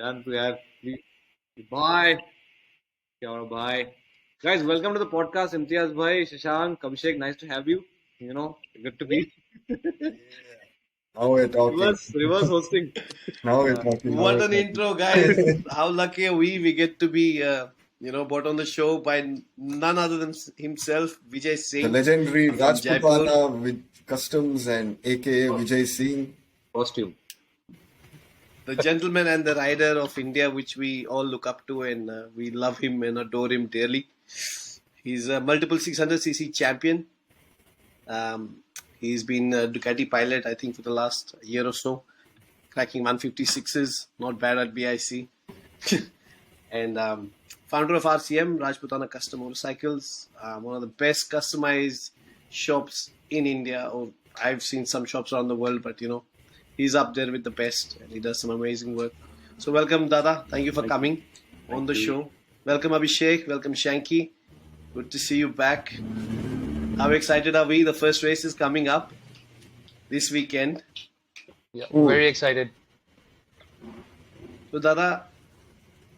Anand, yaar. Bye. Bye. Guys, welcome to the podcast. Imtiaz bhai, Shashank, Abhishek, nice to have you. Good to be. Now we're talking. Reverse hosting. Now we're talking. Now What we're an talking. intro, guys. How lucky are we? We get to be, brought on the show by none other than himself, Vijay The Singh. legendary from Jaipur. Rajputana with Customs and aka Vijay Singh. Costume. The gentleman and the rider of India, which we all look up to, and we love him and adore him dearly. He's a multiple 600cc champion. He's been a Ducati pilot, I think, for the last year or so, cracking 156s, not bad at BIC. And founder of RCM, Rajputana Custom Motorcycles, one of the best customized shops in India. Or I've seen some shops around the world, but he's up there with the best, and he does some amazing work. So welcome, Dada. Thank you for coming on the show. Welcome, Abhishek. Welcome, Shanky. Good to see you back. How excited are we? The first race is coming up this weekend. Yeah, very excited. So, Dada,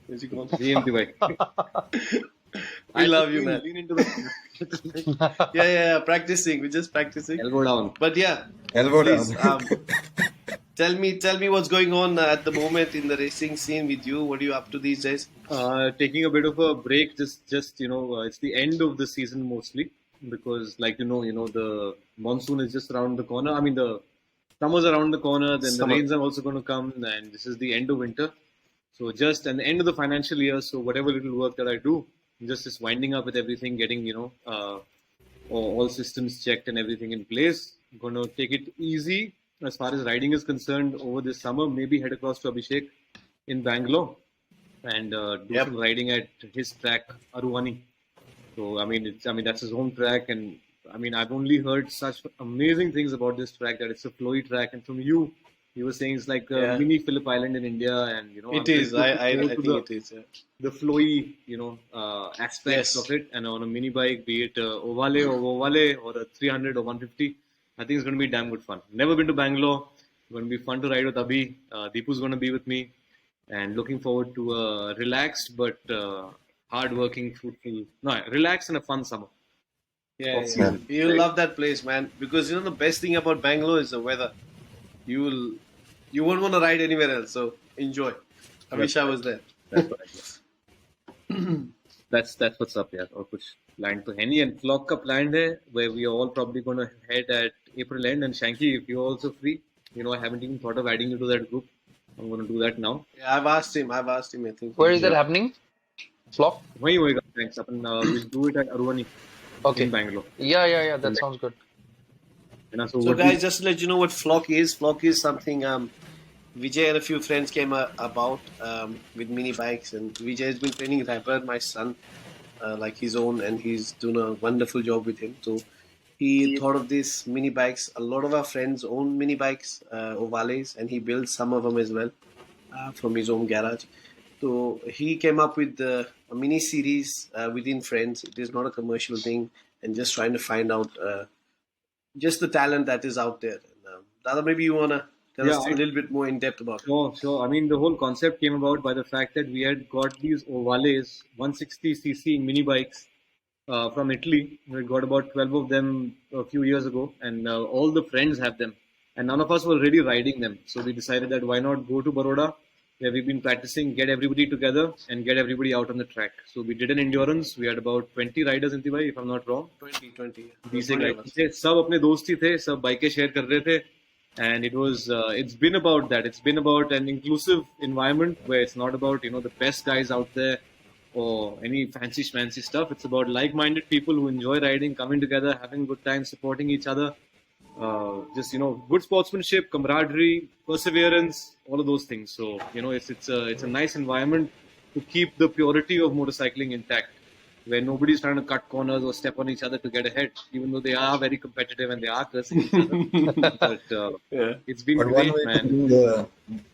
where's he gone? DMT bhai. We love you, man. Lean into the Yeah. Practicing. We're just practicing. elbow down. But yeah, Elbow please, down. tell me what's going on at the moment in the racing scene with you. What are you up to these days? Taking a bit of a break. Just it's the end of the season mostly because, like the monsoon is just around the corner. I mean, the summer's around the corner. Then Summer. the rains are also going to come, and this is the end of winter. So just at the end of the financial year. So whatever little work that I do, just winding up with everything, getting all systems checked and everything in place. Going to take it easy as far as riding is concerned over this summer. Maybe head across to Abhishek in Bangalore and do some riding at his track, Aruvani. So that's his home track, and I've only heard such amazing things about this track, that it's a flowy track, and from you were saying it's like a mini Phillip Island in India, and It is. I think it is. Yeah. the flowy aspects of it, and on a mini bike, be it ovale or a 300 or 150, I think it's going to be damn good fun. Never been to Bangalore. Going to be fun to ride with Abhi. Deepu's going to be with me, and looking forward to a relaxed but hard-working, fruitful, relaxed and a fun summer. Yeah. Yeah. You'll love that place, man. Because the best thing about Bangalore is the weather. You won't want to ride anywhere else. So enjoy. I wish I was there. That's what's up, yeah. और कुछ planned तो है नहीं, and Flock का planned है, where we are all probably going to head at April end. And Shanky, if you're also free, I haven't even thought of adding you to that group. I'm going to do that now. Yeah, I've asked him. I think. Where is that happening? Flock? वहीं होएगा, thanks. Upon we'll do it at Aruvani Okay. in Bangalore. Yeah. That sounds good. So So, guys, just to let you know what Flock is. Flock is something Vijay and a few friends came about with mini bikes, and Vijay has been training Jaipur, my son, like his own, and he's doing a wonderful job with him. So he thought of these mini bikes. A lot of our friends own mini bikes, ovales, and he builds some of them as well from his own garage. So he came up with a mini series within friends. It is not a commercial thing, and just trying to find out just the talent that is out there. And, Dada, maybe you wanna tell us a little bit more in depth about it. Sure. The whole concept came about by the fact that we had got these ovales, 160cc mini bikes from Italy. We got about 12 of them a few years ago, and all the friends have them. And none of us were really riding them. So we decided that why not go to Baroda, where we've been practicing, get everybody together and get everybody out on the track. So we did an endurance. We had about 20 riders in Bhai, if I'm not wrong. 20. 20 riders थे, सब अपने दोस्त ही थे, सब बाइकें share कर रहे थे. And it's been about that. It's been about an inclusive environment where it's not about, the best guys out there or any fancy schmancy stuff. It's about like-minded people who enjoy riding, coming together, having a good time, supporting each other. Good sportsmanship, camaraderie, perseverance, all of those things. So, it's a nice environment to keep the purity of motorcycling intact, where nobody's trying to cut corners or step on each other to get ahead, even though they are very competitive and they are cursing each other. But it's been But great, one way to man. bring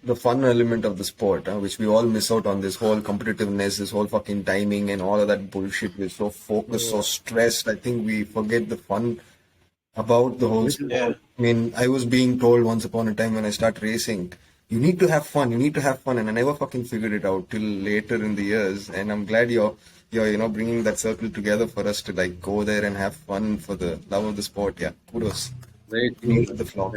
the fun element of the sport, which we all miss out on, this whole competitiveness, this whole fucking timing and all of that bullshit. We're so focused, so stressed. I think we forget the fun about the whole sport. Yeah. I was being told once upon a time when I started racing you need to have fun. You need to have fun, and I never fucking figured it out till later in the years. And I'm glad you're bringing that circle together for us to like go there and have fun for the love of the sport. Yeah, kudos. Very You nailed true. the flock.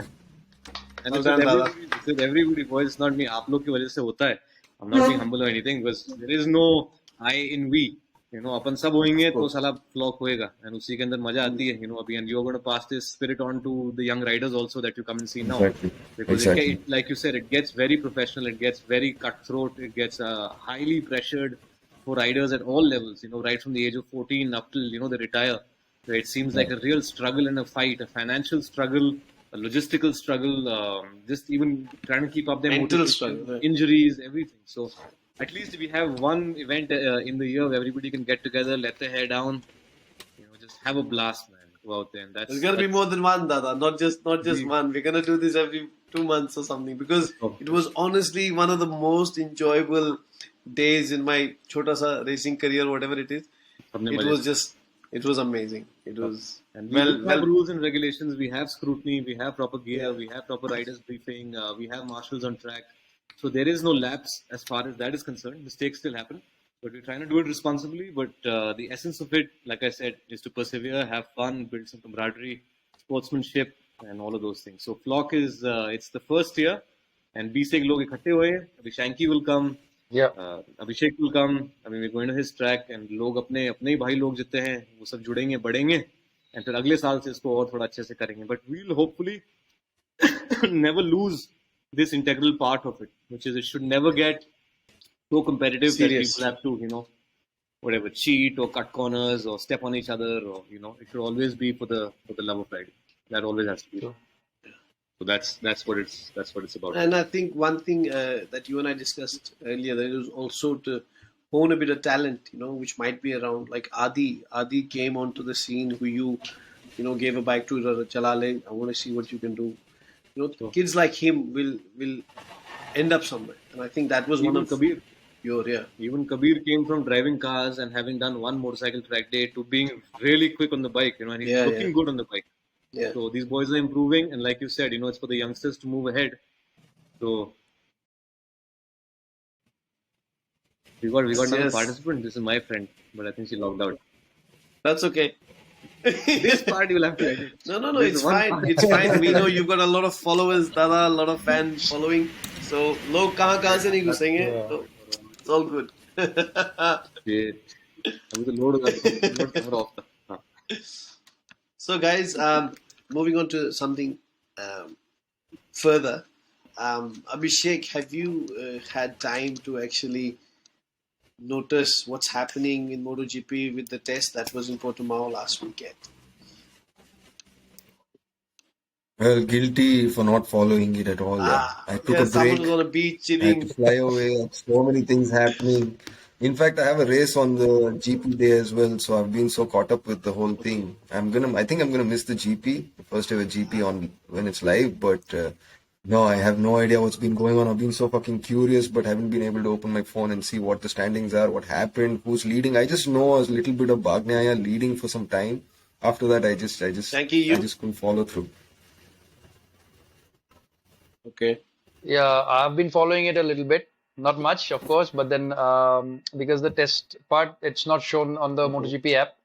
And Well it's done, with Dada. everybody, it's with everybody, boys. It's not me. आप लोग की वजह से होता है. I'm not being humble or anything because there is no I in we. अपन सब होंगे तो साला फ्लॉक होएगा and उसी के अंदर मजा आती है. अभी and you're going to pass this spirit on to the young riders also that you come and see now. Exactly. Because Exactly. like you said, it gets very professional. It gets very cutthroat. It gets highly pressured for riders at all levels. Right from the age of 14 up till they retire. Where it seems like a real struggle and a fight, a financial struggle, a logistical struggle, just even trying to keep up their Mental motivation, struggle, right. injuries, everything. So at least we have one event in the year where everybody can get together, let their hair down, just have a blast, man. Go out there, and There's gonna be more than one, Dada. Not just one. We're gonna do this every 2 months or something because it was honestly one of the most enjoyable days in my chota sa racing career, whatever it is. It was amazing. It was And we have rules and regulations. We have scrutiny. We have proper gear. We have proper riders briefing. We have marshals on track. So there is no lapse as far as that is concerned. Mistakes still happen, but we're trying to do it responsibly. But the essence of it, like I said, is to persevere, have fun, build some camaraderie, sportsmanship, and all of those things. So flock is it's the first year, and 20 log इकट्ठे हुए हैं. अभी Shanky will come. Yeah. Abhishek will come. I mean, we're going to his track, and लोग अपने ही भाई लोग जितने हैं वो सब जुड़ेंगे बढ़ेंगे, and फिर अगले साल से इसको और थोड़ा अच्छे से करेंगे. But we'll hopefully never lose this integral part of it, which is it should never get so competitive Serious. that people have to whatever cheat or cut corners or step on each other, or it should always be for the love of riding. That always has to be. Sure. So that's what it's about. And I think one thing that you and I discussed earlier, that it was also to hone a bit of talent, which might be around. Like Adi came onto the scene, who you gave a bike to Chalale. I want to see what you can do. Kids like him will end up somewhere, and I think that was Even one of Kabir. your Even Kabir came from driving cars and having done one motorcycle track day to being really quick on the bike, and he's looking good on the bike. Yeah. So these boys are improving, and like you said, it's for the youngsters to move ahead. So we got another Yes. participant. This is my friend, but I think she logged out. That's okay. This part you'll have to edit. No, There's it's one fine. part. It's fine. We know you've got a lot of followers, Dada, a lot of fan following. So, लोग कहाँ से नहीं घुसेंगे? So, it's all good. Shit. अभी तो load होगा. Load off था. हाँ. So, guys, moving on to something further. Abhishek, have you had time to actually notice what's happening in MotoGP with the test that was in Portimao last weekend? Well, guilty for not following it at all. Yeah. I took a someone break. was on a beach I had chilling. to fly away. So many things happening. In fact, I have a race on the GP day as well, so I've been so caught up with the whole thing. I think I'm gonna miss the GP, the first ever GP on when it's live. But no, I have no idea what's been going on. I've been so fucking curious, but haven't been able to open my phone and see what the standings are, what happened, who's leading. I just know a little bit of Bagnaia leading for some time. After that, I just couldn't follow through. Okay. Yeah, I've been following it a little bit. Not much, of course, but then because the test part, it's not shown on the MotoGP app,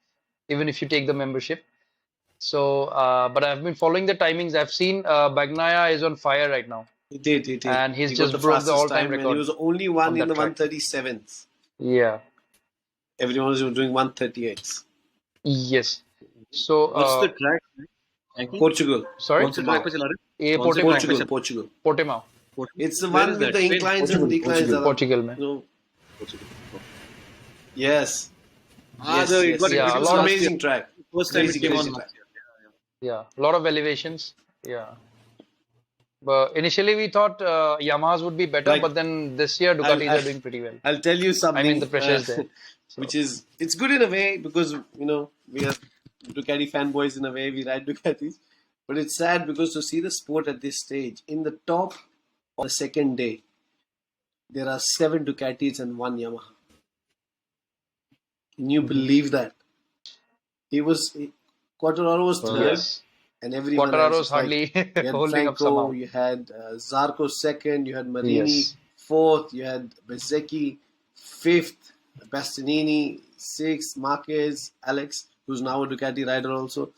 even if you take the membership. So, but I've been following the timings. I've seen Bagnaia is on fire right now. He did. And he's He just got broke the fastest all-time time, and record he was the only one on in the that track. 137th. Yeah. Everyone was doing 138s. Yes. So, What's the track? Thank you. Portugal. sorry? कौन से track पे चला रहे? ये कौन से Portimao. track पे चला- Portugal. Portimao. It's the Where one is with that? the inclines and declines. Portugal. Portugal, man. No. Portugal. Yes. Ah, Yes, it got Yeah, It's a an lot of- amazing track. First time it Crazy, came crazy on track. last year. Yeah, a lot of elevations. Yeah. But initially we thought Yamahas would be better, Like- but then this year Ducatis I'll- are doing pretty well. I'll tell you something. I mean, the pressure is there. So- Which is, it's good in a way because, we are Ducati fanboys in a way, we ride Ducatis. But it's sad because to see the sport at this stage, in the top of the second day, there are 7 Ducatis and 1 Yamaha. Can you believe that? Quartararo was third Yes. and everyone else. Quartararo's It's like, hardly you had holding up Franco, somehow. you had Zarco second, you had Marini Yes. fourth, you had Bezzecchi fifth, Bastianini sixth, Marquez, Alex, who's now a Ducati rider also.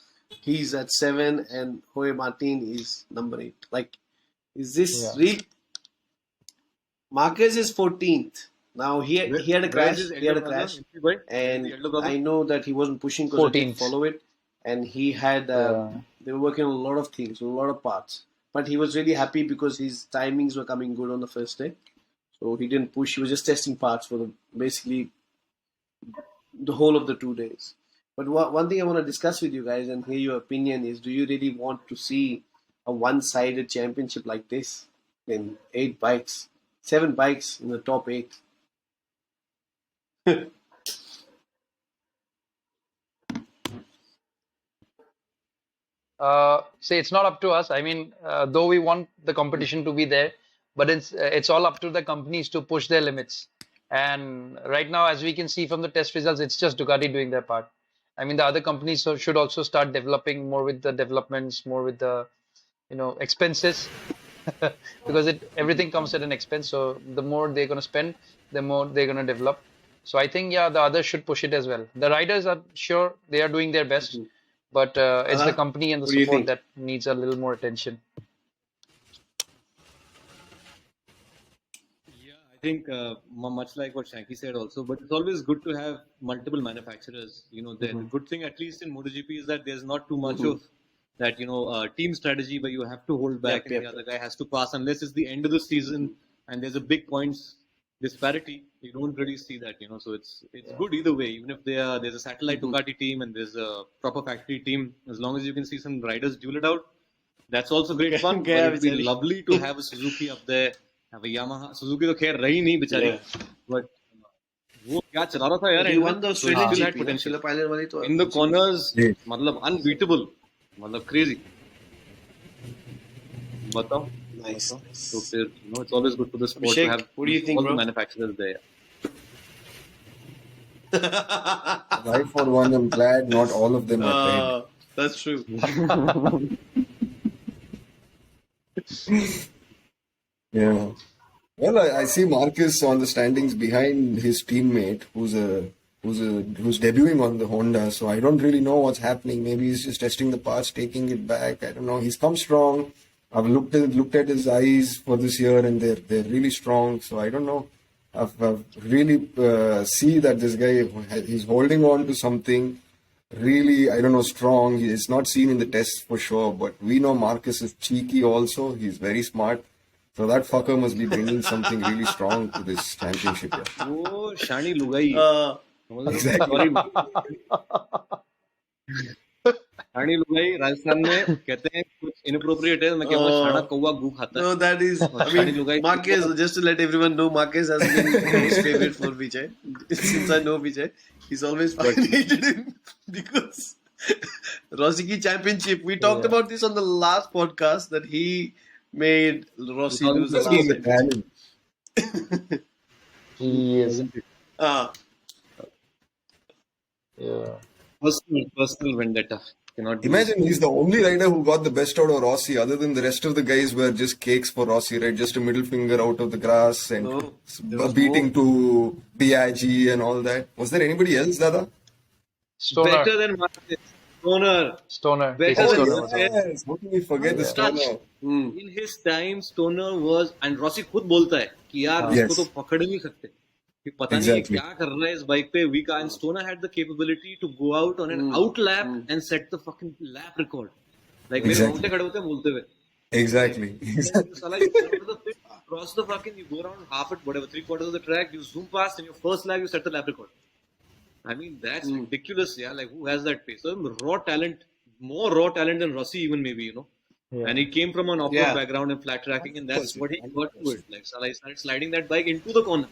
He's at 7, and Jorge Martin is number 8. Like, is this Yeah. real? Marquez is 14th. Now he had a Where is crash. his He had elder a brother? crash, MC boy? Where is the and elder brother? I know that he wasn't pushing because I did 14th. follow it. And he had Yeah. they were working on a lot of things, a lot of parts. But he was really happy because his timings were coming good on the first day, so he didn't push. He was just testing parts for basically the whole of the 2 days. But one thing I want to discuss with you guys and hear your opinion is: do you really want to see a one-sided championship like this in 8 bikes, 7 bikes in the top 8? Say it's not up to us. I mean, though we want the competition to be there, but it's all up to the companies to push their limits. And right now, as we can see from the test results, it's just Ducati doing their part. I mean, the other companies should also start developing more with the developments, more with the expenses, because everything comes at an expense. So the more they're going to spend, the more they're going to develop. So I think, yeah, the others should push it as well. The riders are sure they are doing their best, but it's the company and the what do you support think? that needs a little more attention. Yeah, I think much like what Shanky said also, but it's always good to have multiple manufacturers. The good thing, at least in MotoGP, is that there's not too much of that, team strategy where you have to hold back and the other guy has to pass unless it's the end of the season and there's a big points disparity. You don't really see that, so it's good either way. Even if there's a satellite Ducati team and there's a proper factory team, as long as you can see some riders duel it out, that's also great fun. But it'd be lovely to have a Suzuki up there, have a Yamaha. Suzuki तो खैर रही नहीं बेचारी, but वो क्या चला रहा था यार? He won the Australian Still had GP. potential. Australia Pilot वाली तो In the corners, Yes. मतलब unbeatable, मतलब crazy. बताओ. Nice. So फिर, it's always good for the sport Abhishek, to have what do you think, all the bro? manufacturers there. I, for one, am glad not all of them are That's true. Yeah. Well, I see Marcus on the standings behind his teammate, who's debuting on the Honda. So I don't really know what's happening. Maybe he's just testing the parts, taking it back. I don't know. He's come strong. I've looked at his eyes for this year, and they're really strong. So I don't know. I've really see that this guy, he's holding on to something really, I don't know, strong. It's not seen in the tests for sure, but we know Marcus is cheeky also. He's very smart. So that fucker must be bringing something really strong to this championship. Yeah. वो शानी लुगाई. Exactly. शानी लुगाई राजस्थान में कहते हैं कुछ inappropriate है. मैं कहूँगा शाना कौवा गू खाता है. No, that is. I mean, Marquez. Just to let everyone know, Marquez has been his favorite for Vijay. Since I know Vijay, he's always fucking hated him because Rossi Championship. We talked about this on the last podcast that he made Rossi lose the last time. He is. Yeah. Personal vendetta. Cannot be. Imagine he's the only rider who got the best out of Rossi, other than the rest of the guys were just cakes for Rossi, right? Just a middle finger out of the grass and beating to PIG and all that. Was there anybody else, Dada? Stoner. Better than Marquez. Stoner. Better Better than than Stoner. Yes. How can we forget the Stoner? In his time, Stoner was, and Rossi खुद बोलता है कि यार Yes. इसको तो पकड़ नहीं सकते. कि पता नहीं Exactly. क्या कर रहा है इस बाइक पे. We can. Stoner had the capability to go out on an out lap and set the fucking lap record. Like मेरे Exactly. रोंगटे खड़े होते हैं बोलते हुए. Exactly. Salah, you go to the pit, cross the fucking, you go around half it, whatever, 3/4 of the track, you zoom past, and your first lap you set the lap record. I mean, that's ridiculous, yeah. Like, who has that pace? So, raw talent, more raw talent than Rossi, even maybe, Yeah. And he came from an off-road background and flat tracking, and that's what he got to it. Like, Salah started sliding that bike into the corner.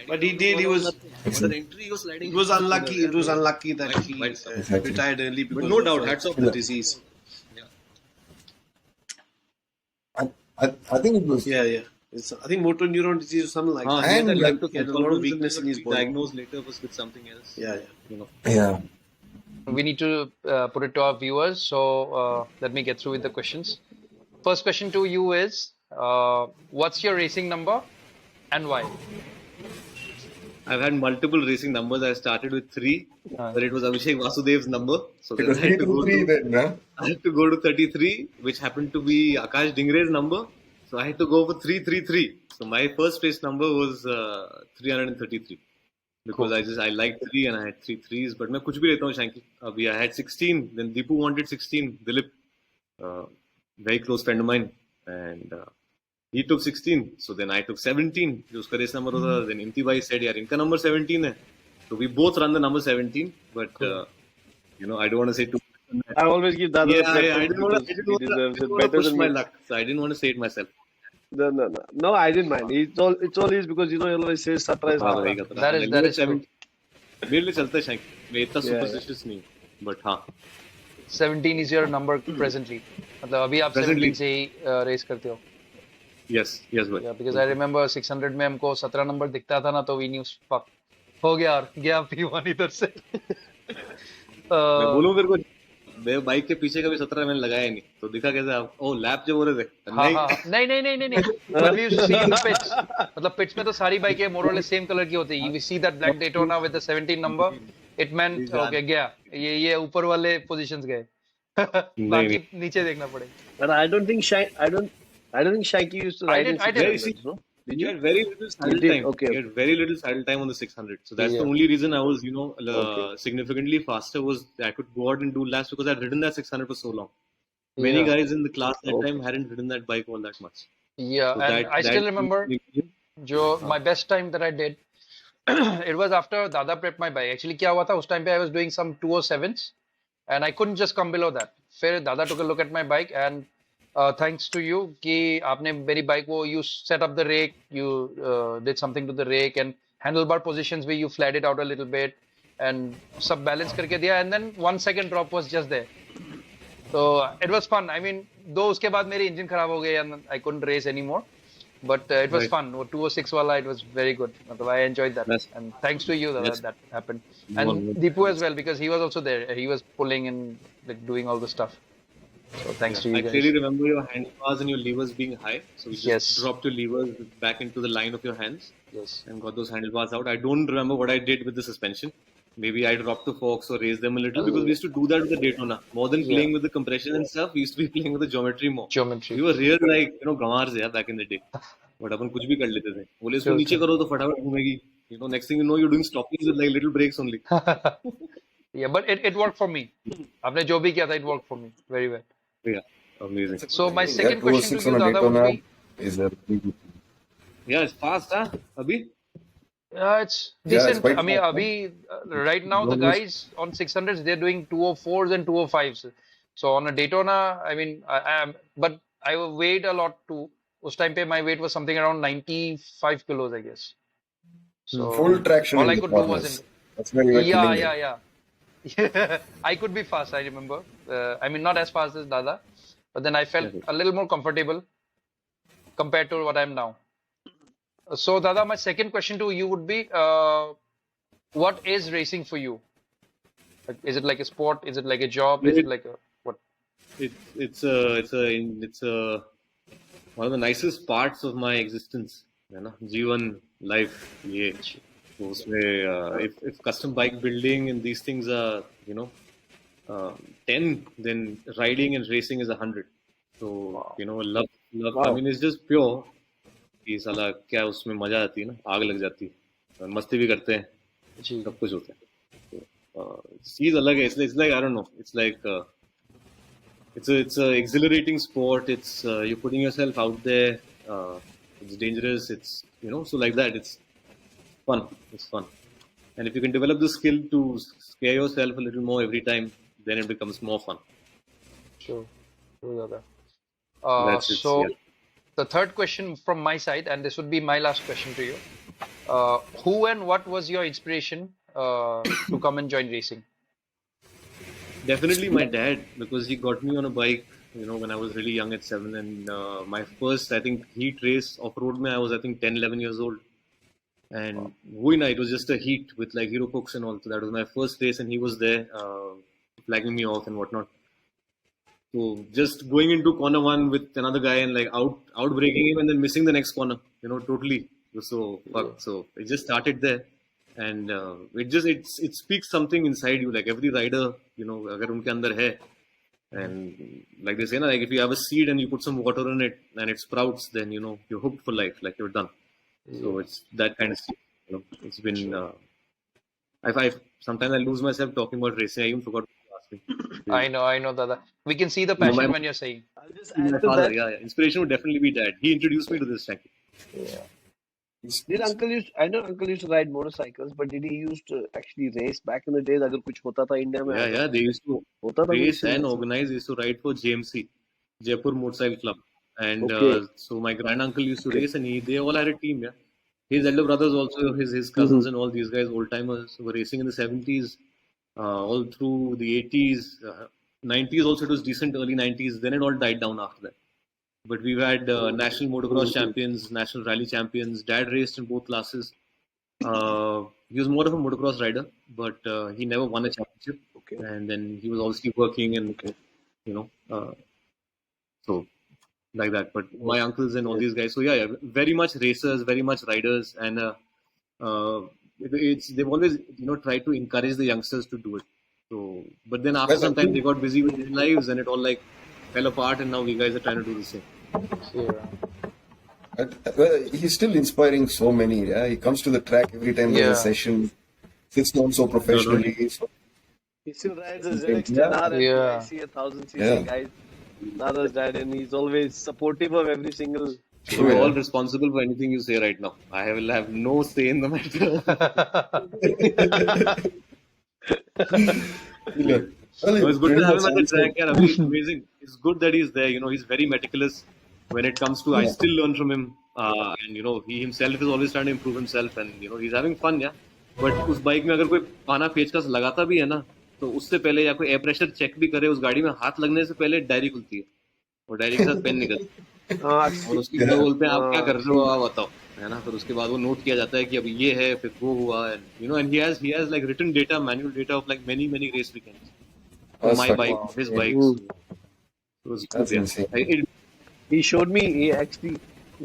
But he did. He was. But the entry, he was sliding. It was unlucky. It was unlucky that he Exactly. retired early because But no doubt, of hats off the to disease. I think it was. Yeah. I think motor neuron disease or something like that. And He had a lot of weakness in his body. Diagnosed later was with something else. Yeah. Yeah. we need to put it to our viewers. So let me get through with the questions. First question to you is, what's your racing number and why? I've had multiple racing numbers. I started with 3, but it was Abhishek Vasudev's number. So It then was 323 then, huh? I had to go to 33, which happened to be Akash Dingre's number. So I had to go for 333. So my first race number was 333. Because I liked 3 and I had 3 threes. But मैं कुछ भी लेता हूँ Shanky. Abhi I had 16. Then Deepu wanted 16. Dilip, very close friend of mine, and he took 16. So then I took 17. जो उसका race number होता. Then Imti bhai said, यार इनका number 17 है. So we both run the number 17. But I don't want to say too. I always give that. I didn't want to push my luck. So I didn't want to say it myself. No, I didn't mind. It's always because he always says surprise. That is true. मेरे लिए चलता है Shanky. मैं इतना superstitious नहीं, but हाँ. 17 is your number presently. मतलब अभी आप 17 से ही रेस करते हो. Yes, bhai. Yeah, because I remember 600 में हमको 17 नंबर दिखता था ना, तो we knew fuck हो गया और गया P1 इधर से. मैं बोलूं तेरे को, मेरे बाइक के पीछे कभी 17 मैंने लगाया नहीं, तो दिखा कैसे आप? ओ लैप जो हो रहे थे? नहीं. But we used to see in the pits. मतलब pits में तो सारी बाइकें more or less same color की होती है. We see that black Daytona with the 17 number. It meant okay गया. ये ऊपर वाले positions गए. बाकी नीचे देखना पड़ेगा. But I don't think Shanky used to ride in 600, no? You had very little saddle time. Okay. You had very little saddle time on the 600. So that's the only reason I was, significantly faster, was I could go out and do laps because I'd ridden that 600 for so long. Many guys in the class that time hadn't ridden that bike all that much. Yeah, so and I still remember my best time that I did. It was after Dada prepped my bike. Actually, क्या हुआ था उस time पे I was doing some 207s and I couldn't just come below that. फिर Dada took a look at my bike and thanks to you कि आपने मेरी bike वो you set up the rake, you did something to the rake and handlebar positions where you flat it out a little bit and सब balance करके दिया and then 1 second drop was just there. So it was fun. I mean, though उसके बाद मेरी engine खराब हो गई and I couldn't race anymore, but it was fun. वो 206 वाला, it was very good. मतलब I enjoyed that and thanks to you that happened and Deepu as well because he was also there. He was pulling and like doing all the stuff. So thanks to you guys. I clearly remember your handlebars and your levers being high. So you just dropped your levers back into the line of your hands. Yes. And got those handlebars out. I don't remember what I did with the suspension. Maybe I dropped the forks or raised them a little because we used to do that with the Daytona. More than playing with the compression and stuff, we used to be playing with the geometry more. We were real gamars back in the day. But अपन कुछ भी कर लेते थे. बोले इसको नीचे करो तो फटाफट घूमेगी. Next thing you know, you're doing stoppings with like little brakes only. Yeah, but it worked for me. आपने जो भी किया था, it worked for me very well. Yeah, amazing. So my second question to you, Dada, would be... Yeah, it's fast, huh? Abhi? Yeah, it's decent. I mean, Abhi, right now the guys on 600s, they're doing 204s and 205s. So on a Daytona, I mean, but I weighed a lot too. Us time pe my weight was something around 95 kilos, I guess. So full traction. All I could do was That's when you were yeah. I could be fast, I remember. I mean, not as fast as Dada, but then I felt a little more comfortable compared to what I am now. So, Dada, my second question to you would be, what is racing for you? Is it like a sport? Is it like a job? Is it like a what? It's one of the nicest parts of my existence. Jeevan, life, ye. So if custom bike building and these things are 10, then riding and racing is 100. So love. Wow. I mean, it's just pure. कि साला क्या उसमें मजा आती है ना, आग लग जाती है, मस्ती भी करते हैं, सब कुछ होता है. चीज अलग है. It's like I don't know. It's like it's a exhilarating sport. It's you're putting yourself out there. It's dangerous. It's so like that. It's fun. It's fun. And if you can develop the skill to scare yourself a little more every time, then it becomes more fun. Sure. So the third question from my side, and this would be my last question to you. Who and what was your inspiration to come and join racing? Definitely my dad, because he got me on a bike, when I was really young at 7. And my first, I think, heat race off-road, I was, I think, 10, 11 years old. And it was just a heat with like hero cooks and all. So that was my first race, and he was there. flagging me off and whatnot. So just going into corner one with another guy and like outbreaking him and then missing the next corner, totally. So fuck. So it just started there, and it speaks something inside you. Like every rider, अगर उनके अंदर है, and like they say, like if you have a seed and you put some water in it and it sprouts, then you're hooked for life. Like you're done. So it's that kind of stuff. It's been. I sometimes I lose myself talking about racing. I even forgot what you asked me. I know, Dada. We can see the passion when you're saying. I'll just My add to father, that. yeah. Inspiration would definitely be Dad. He introduced me to this track. Did uncle used? I know uncle used to ride motorcycles, but did he used to actually race back in the days? अगर कुछ होता था India में, Yeah. They used to होता था race कुछ and ऐसा? organize. They used to ride for JMC, Jaipur Motorcycle Club, and Okay. so my grand uncle used to race, and they all had a team. Yeah, his elder brothers also, his cousins and all these guys, old timers, were racing in the 70s, all through the 80s, 90s. Also, it was decent early 90s. Then it all died down after that. But we've had national motocross champions, national rally champions. Dad raced in both classes. He was more of a motocross rider, but he never won a championship. Okay. And then he was obviously working, and so like that. But my uncles and all these guys, so yeah, very much racers, very much riders, and they've always tried to encourage the youngsters to do it. So, but then after Well, I some time think- they got busy with their lives, and it all like fell apart, and now we guys are trying to do the same. Well, he's still inspiring so many. Yeah, he comes to the track every time there's a session, sits down so professionally. So, He still rides a ZX10R Yeah. and Yeah. I see 1000cc Yeah. guys. Nada's dad, and he's always supportive of every single. So we're all responsible for anything you say right now. I will have no say in the matter. well, No, it's good to pretty have him much at the answered- track. Yeah, Ravi, it's amazing. It's good that he's there. He's very meticulous when it comes to. I still learn from him, and he himself is always trying to improve himself, and he's having fun. Yeah, but उस bike में अगर कोई पाना पेचकस लगाता भी है ना, तो उससे पहले या कोई एयर प्रेशर चेक भी करे, उस गाड़ी में हाथ लगने से पहले डायरी खुलती है और डायरी के साथ पेन निकलता है और उसकी फिर बोलते हैं आप क्या कर रहे हो, आप बताओ, है ना. फिर उसके बाद वो नोट किया जाता है कि अब ये है, फिर वो हुआ, and and he has like written data, manual data of like many race weekends. That's My fine. bike, Wow. his Yeah. bike. So it was That's good, yeah. insane. He showed me. He actually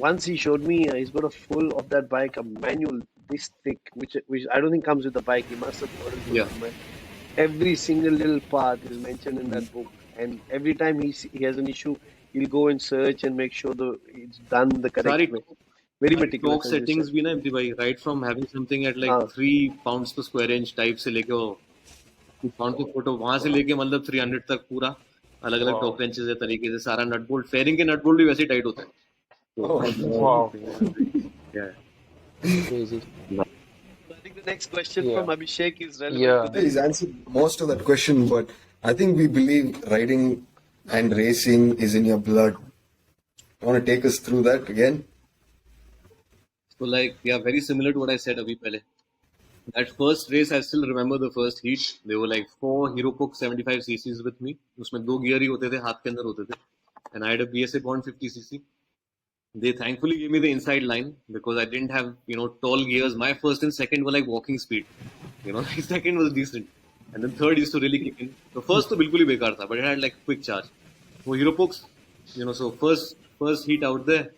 once he showed me. He's got a full of that bike, a manual this thick, which I don't think comes with the bike. He must have got it from Yeah. somewhere. Every single little part is mentioned in that book, and every time he has an issue, he'll go and search and make sure it's done the correct Sorry, way. Very meticulous. torque as you settings said. भी ना empty भाई, right from having something at like हाँ. 3 pounds per square inch type से लेके 2 pound के photo वहां से लेके मतलब 300 तक पूरा अलग अलग टॉप रेंचेस है तरीके से, सारा नट बोल्ट, फेयरिंग के नट बोल्ट भी वैसे टाइट होते हैं. Wow. Yeah. Crazy. I think the next question Yeah. from Abhishek is relevant Yeah. to this. He's answered most of that question, but I think we believe riding and racing is in your blood. Want to take us through that again? So like, yeah, very similar to what I said अभी पहले. That first race, I still remember the first heat. There were like 4 Hero Cook 75 cc's with me. उसमें 2 gear ही होते थे, हाथ के अंदर होते थे. And I had a BSA 150cc. They thankfully gave me the inside line because I didn't have, tall gears. My first and second were like walking speed. Second was decent. And then third used to really kick in. So first तो बिल्कुल ही बेकार था, but it had like quick charge. So Hero Cooks, so first heat out there,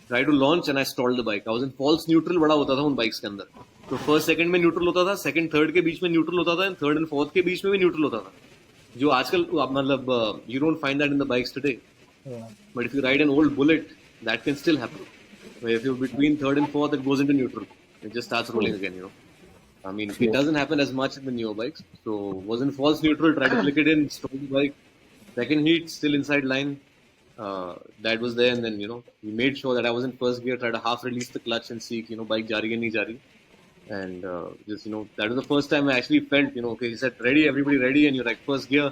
try to launch and I stalled the bike. I was in false neutral, बड़ा होता था उन bikes के अंदर. तो फर्स्ट सेकंड में न्यूट्रल होता था, सेकंड थर्ड के बीच में न्यूट्रल होता था, एंड थर्ड एंड फोर्थ के बीच में भी न्यूट्रल होता था. जो आजकल मतलब you don't find that in the bikes today. But if you ride an old bullet, that can still happen. If you're between third and fourth, it goes into neutral. It just starts rolling again, I mean, it doesn't happen as much in the newer bikes. So, was in false neutral, tried to flick it in, stole the bike. Second heat, still inside line. That was there, and then, we made sure that I was in first gear, tried to half release the clutch and see, bike जा रही है, नहीं जा रही. And just, that was the first time I actually felt, okay, he said, ready, everybody ready, and you're like, first gear,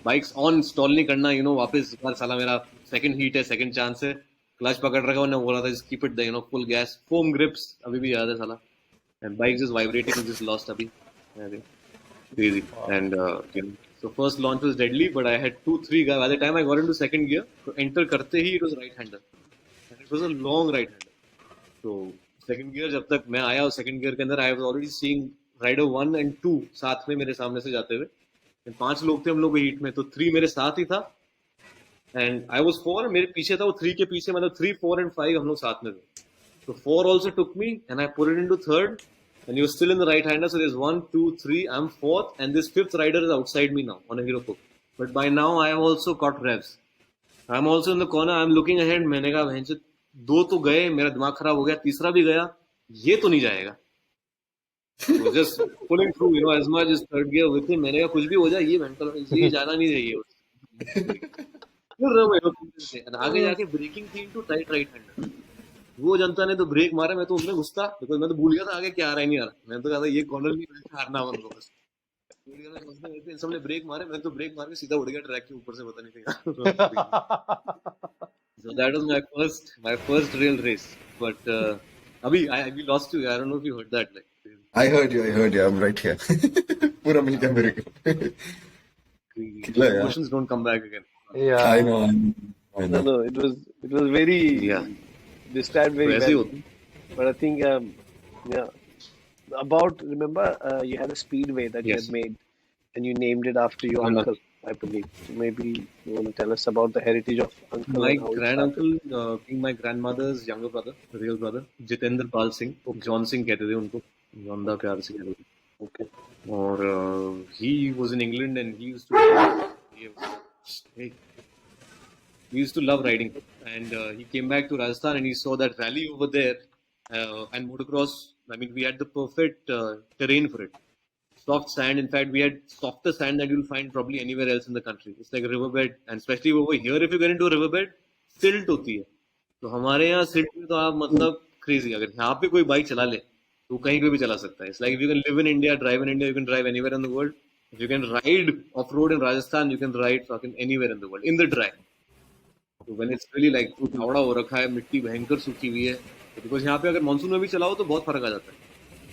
bikes on, stall नहीं करना, वापस, साला मेरा second heat है, second chance है. क्लच पकड़ रखा उन्होंने बोला था just keep it there, full gas, foam grips, अभी भी याद है साला, and bike just vibrating, just lost अभी, I think, crazy. And so first launch was deadly, but I had 2-3 guys. By the time I got into second gear, to enter करते ही it was right hander, and it was a long right hander. So second gear जब तक मैं आया second gear के अंदर, I was already seeing rider 1 and 2 साथ में मेरे सामने से जाते हुए, 5 लोग थे हम लोग हीट में, तो 3 मेरे साथ ही था एंड आई वाज 4, मेरे पीछे था वो 3 के पीछे, मतलब 3, 4 and 5 हम लोग साथ में थे. So 4 also took me and I put it into third and he was still in the right hander. So there's 1, 2, 3, I'm fourth and this fifth rider is outside me now on a hero hook. But by now I have also caught revs. I'm also in the corner, I'm looking ahead. मैंने कहा बहन चोद, 2 तो गए, मेरा दिमाग खराब हो गया, तीसरा भी गया, ये तो नहीं जाएगा. So just pulling through, you know, as much as third gear with him. मैंने कहा कुछ भी हो जाए, ये mental, ये जाना नहीं चाहिए. फिर रहा hero hook से and आगे जाके ब्रेकिंग थी into tight right hander. वो जनता ने तो ब्रेक मारा, मैं तो उसमें घुसता, बिकॉज मैं तो भूल गया था आगे क्या आ रहा है नहीं आ रहा. मैं तो कहता ये कॉर्नर नहीं हारना हमको बस. इन सबने ब्रेक मारे, मैं तो ब्रेक मार के सीधा उड़ गया ट्रैक के ऊपर से, पता नहीं था. So that was my first real race. But अभी we lost you. I don't know if you heard that. Like, I heard you. I'm right here. पूरा मिल गया मेरे को. emotions don't come back again. Yeah. I know. No, it was very described very वैसे ही well. होता. But I think remember you had a speedway that you Yes. had made and you named it after your Sultan. uncle, I believe. So maybe you want to tell us about the heritage of uncle. My and how it grand started. uncle, being my grandmother's younger brother, real brother, Jitendra Pal Singh, John Singh कहते थे उनको, जोंदा प्यार से कहते थे. Okay. और he was in England and he used to he used to love riding, and he came back to Rajasthan and he saw that rally over there, and motocross. I mean, we had the perfect terrain for it. Soft sand. In fact, we had softer sand that you'll find probably anywhere else in the country. It's like a riverbed, and especially over here, if you get into a riverbed, silt होती है. तो हमारे यहाँ silt में तो आप मतलब crazy. अगर यहाँ पे कोई बाइक चला ले, तो कहीं पे भी चला सकता है. It's like if you can live in India, drive in India, you can drive anywhere in the world. If you can ride off road in Rajasthan, you can ride fucking anywhere in the world in the dry. तो when it's really like फावड़ा हो रखा है, मिट्टी भयंकर सूखी हुई है, because यहाँ पे अगर मानसून में भी चलाओ तो बहुत फर्क आ जाता है.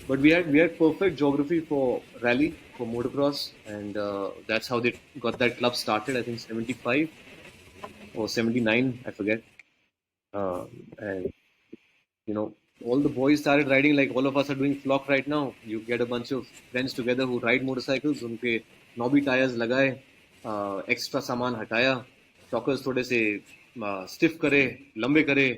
But we had perfect geography for rally, for motocross, and that's how they got that club started. I think 75 or 79, I forget. And you know, all the boys started riding like all of us are doing flock right now. You get a bunch of friends together who ride motorcycles. उनके knobby tires लगाए, extra सामान हटाया, shockers थोड़े से stiff करे, लंबे करे,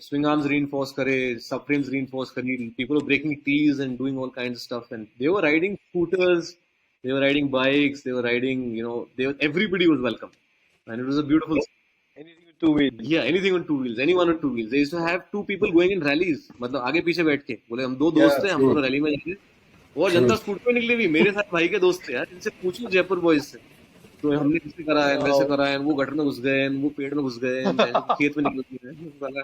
swing arms reinforce करे, subframes reinforce करी. People were breaking T's and doing all kinds of stuff, and they were riding scooters, they were riding bikes, they were riding, you know, everybody was welcome, and it was a beautiful. Anything with 2 wheels. Yeah, anything on 2 wheels, anyone on 2 wheels. They used to have 2 people going in rallies. मतलब आगे पीछे बैठ के बोले हम 2 दोस्त हैं, हम दोनों रैली में जाएंगे. और जनता स्कूटर पे निकली हुई, मेरे साथ भाई के दोस्त थे यार, इनसे पूछो जयपुर बॉयज से. तो हमने इसे कराया, वैसे कराया, वो गटर में घुस गए, वो पेड़ में घुस गए, खेत में निकल गए.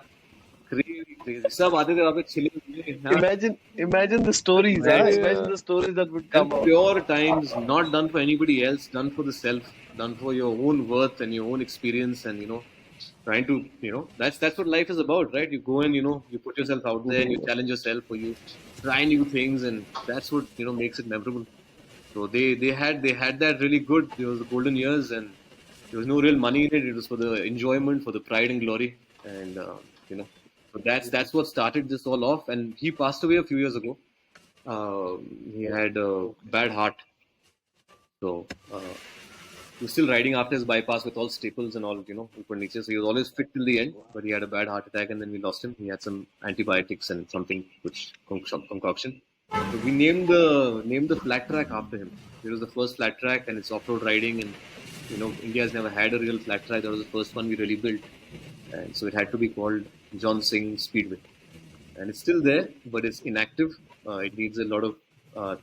Crazy. सब आते थे वहाँ पे छिले हुए. Imagine the stories. Imagine the stories that would come out. Pure times, not done for anybody else, done for the self, done for your own worth and your own experience, and you know, trying to, you know, that's what life is about, right? You go and, you know, you put yourself out there and you challenge yourself, or you try new things, and that's what, you know, makes it memorable. So they had that really good. It was the golden years, and there was no real money in it. It was for the enjoyment, for the pride and glory, and you know, so that's what started this all off. And he passed away a few years ago. He had a bad heart, so he was still riding after his bypass with all staples and all, you know, upar niche. So he was always fit till the end, but he had a bad heart attack, and then we lost him. He had some antibiotics and something which concoction. So we named the flat track after him. It was the first flat track, and it's off-road riding, and you know, India has never had a real flat track. That was the first one we really built, and so it had to be called John Singh Speedway. And it's still there, but it's inactive. It needs a lot of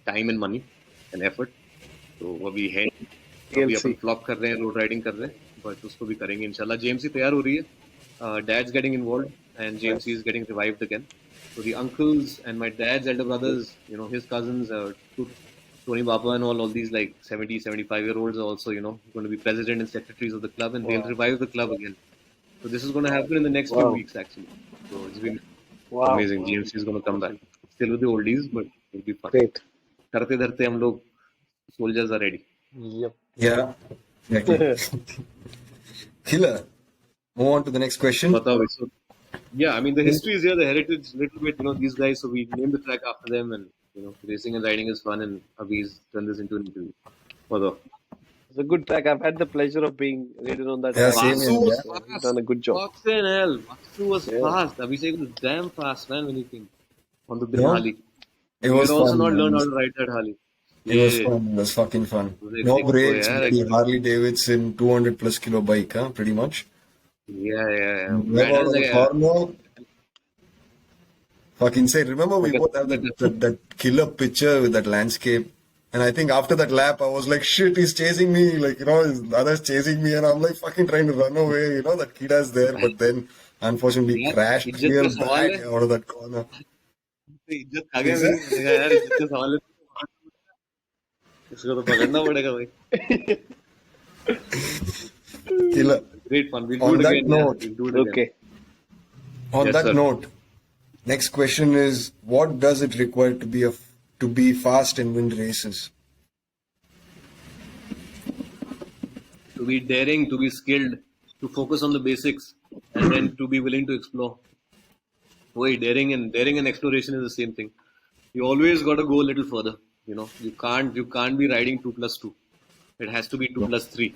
time and money and effort. So अभी है, अभी अपन flop कर रहे हैं, road riding कर रहे हैं, but उसको भी करेंगे इंशाल्लाह. JMC तैयार हो रही है. Dad's getting involved, and JMC is getting revived again. So the uncles and my dad's elder brothers, you know, his cousins, Tony Baba and all these like 70, 75-year-olds are also, you know, going to be president and secretaries of the club, and they'll revive the club again. So this is going to happen in the next few weeks, actually. So it's been amazing. GMC is going to come back. Still with the oldies, but it'll be fun. Great. Dharte dharte hum log, soldiers are ready. Yep. Yeah. Exactly. Killer. Move on to the next question. So, yeah, I mean, the history is here, the heritage, little bit, you know, these guys. So we named the track after them, and, you know, racing and riding is fun, and Abhi's turned this into an interview. Although It's a good track. I've had the pleasure of being ridden on that Yeah, track. same Vasu here. was Yeah. You've fast. done a good job. Fucking hell. Vasu was Yeah. fast. Abhishek was damn fast, man, when he came on the big Yeah. Harley. It We had was also fun, not learned man. how to ride that Harley. It was Yeah. fun. It was fucking fun. It was No hectic, bro, brakes, yeah. bloody Harley Davidson 200 plus kilo bike, huh? Pretty much. Yeah. Drive Man, out of the corner. Fucking say, remember we like a, both have that killer picture with that landscape. And I think after that lap, I was like, shit, he's chasing me. Like, his others chasing me. And I'm like fucking trying to run away. That Kita's there. But then, unfortunately, यार crashed इज्जत real का सवाल bad है out of that corner. तो इज्जत खा गया मेरी मैंने कहा यार इज्जत का सवाल है इसको तो पकड़ना पड़ेगा भाई Killer. great fun we'll do On it that again yeah note, we'll do it again Okay. on Yes, that sir. note, next question is, what does it require to be fast and win races? to be daring to be skilled to focus on the basics and then to be willing to explore wait daring and exploration is the same thing you always got to go a little further you can't be riding 2+2 it has to be 2+3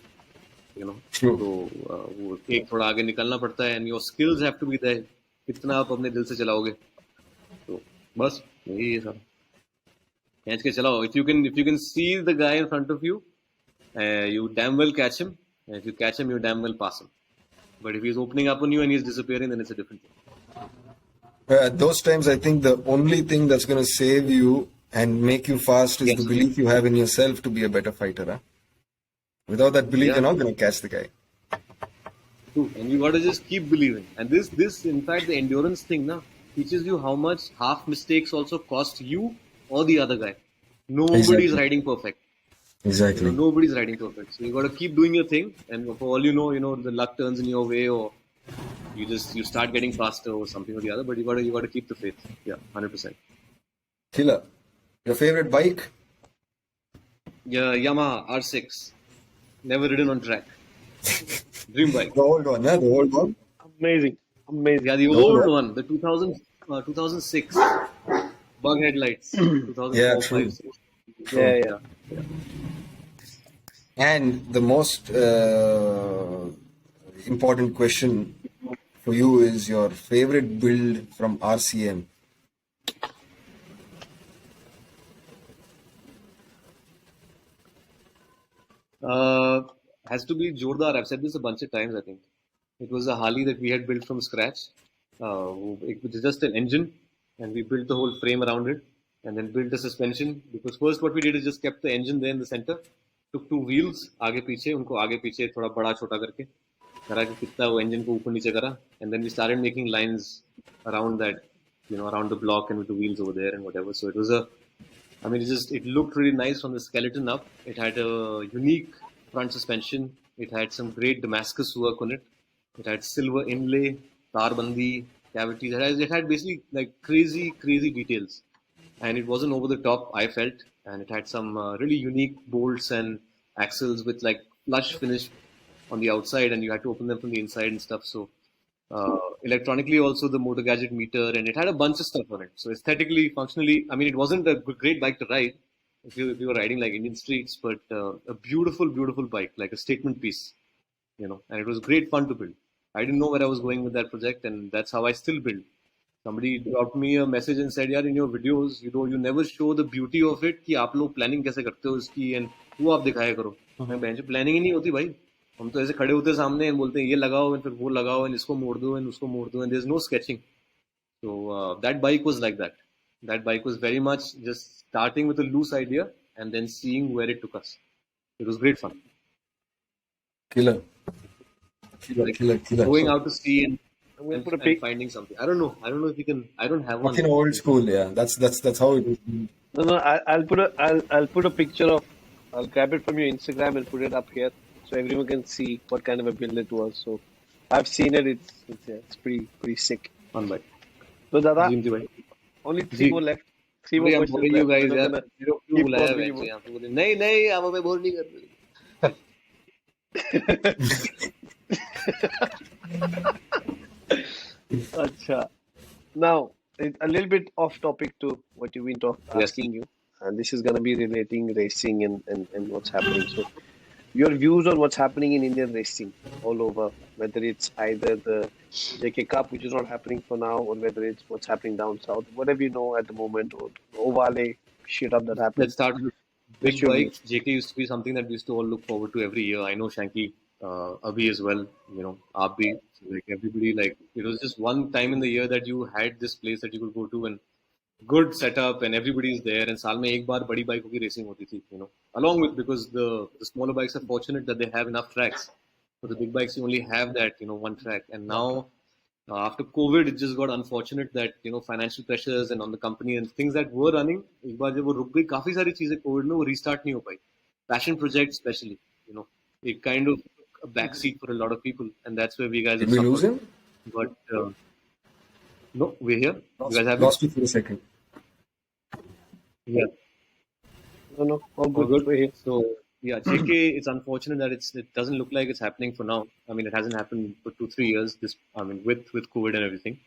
True. तो वो एक थोड़ा आगे निकलना पड़ता है and your skills have to be there कितना आप अपने दिल से चलाओगे तो बस यही है सब खींच के चलाओ if you can see the guy in front of you you damn well catch him and if you catch him you damn well pass him but if he's opening up on you and he's disappearing then it's a different thing At those times, I think the only thing that's going to save you and make you fast is Yes. the belief you have in yourself to be a better fighter. Huh? Without that belief, Yeah. you're not going to catch the guy. True. And you got to just keep believing and this in fact the endurance thing now teaches you how much half mistakes also cost you or the other guy nobody's Exactly. riding perfect Exactly. nobody's riding perfect. So you got to keep doing your thing, and for all you know, the luck turns in your way, or you start getting faster or something or the other. But you got to keep the faith. Yeah, 100%. Killer. Your favorite bike? Yeah, Yamaha R6. Never ridden on track. Dream bike. The old one, yeah? The old one? Amazing. Yeah, the old one, the 2006 bug headlights. 2004, Yeah, true. 5, 6. Yeah. And the most important question for you is your favorite build from RCM. Has to be Jordar. I've said this a bunch of times, I think. It was a Harley that we had built from scratch. It was just an engine, and we built the whole frame around it, and then built a suspension. Because first, what we did is just kept the engine there in the center, took two wheels, आगे पीछे, उनको आगे पीछे थोड़ा बड़ा छोटा करके, करा कि कितना वो engine को ऊपर नीचे करा, and then we started making lines around that, around the block and with the wheels over there and whatever. So it was it looked really nice from the skeleton up. It had a unique front suspension. It had some great Damascus work on it. It had silver inlay, tarbandi, cavities. It had basically like crazy details. And it wasn't over the top, I felt. And it had some really unique bolts and axles with like flush finish on the outside, and you had to open them from the inside and stuff. So electronically also the Moto Gadget meter, and it had a bunch of stuff on it. So aesthetically, functionally, it wasn't a great bike to ride if you were riding like Indian streets, but a beautiful bike, like a statement piece, and it was great fun to build. I didn't know where I was going with that project, and that's how I still build. Somebody dropped me a message and said, "यार, in your videos, you never show the beauty of it कि आप लोग planning कैसे करते हो इसकी, and वो आप दिखाया करो." मैं बेंच पे planning ही नहीं होती भाई. हम तो ऐसे खड़े होते हैं सामने and बोलते हैं ये लगाओ and फिर वो लगाओ and इसको मोड़ दो and उसको मोड़ दो, and there's no sketching. So that bike was like that. That bike was very much just starting with a loose idea and then seeing where it took us. It was great fun. Killer. Going out to sea and I'm going to put a and finding something. I don't know if you can. I don't have one. Fucking old school, yeah. That's how it is. No. I'll put a picture of. I'll grab it from your Instagram and put it up here so everyone can see what kind of a build it was. So I've seen it. It's pretty sick. Fun bike. So Dada, Jimti bhai. only three more left. Three more I'm questions boring left. you guys Then I'm यार. gonna क्यों keep बुलाया bothering bench you. यहाँ पे बोले नहीं आप हमें bore नहीं कर रहे. Acha. Now, a little bit off topic to what you've been Yes. asking you. and this is going to be relating racing and what's happening. So, your views on what's happening in Indian racing all over, whether it's either the JK Cup, which is not happening for now, or whether it's what's happening down south, whatever you know at the moment, or Ovale shit up that happened. Let's start with What's big your bikes. JK used to be something that we used to all look forward to every year. I know Shanky, Abhi as well, Abhi, like everybody, like it was just one time in the year that you had this place that you could go to and good setup and everybody's there and साल में एक बार बड़ी बाइकों की racing होती थी, along with because the smaller bikes are fortunate that they have enough tracks. For the big bikes, you only have that, one track. And now, after COVID, it just got unfortunate that, financial pressures and on the company and things that were running, एक बार जब वो रुक गई, काफी सारी चीजें COVID में वो restart नहीं हो पाई. Passion projects, especially, it kind of took a backseat for a lot of people, and that's where we guys Did have we lose suffered. him? But no, we're here. You guys have Lost you for a second. Yeah. No, all All good. good. We're here. So yeah, JK. It's unfortunate that it doesn't look like it's happening for now. I mean, it hasn't happened for 2-3 years. With COVID and everything.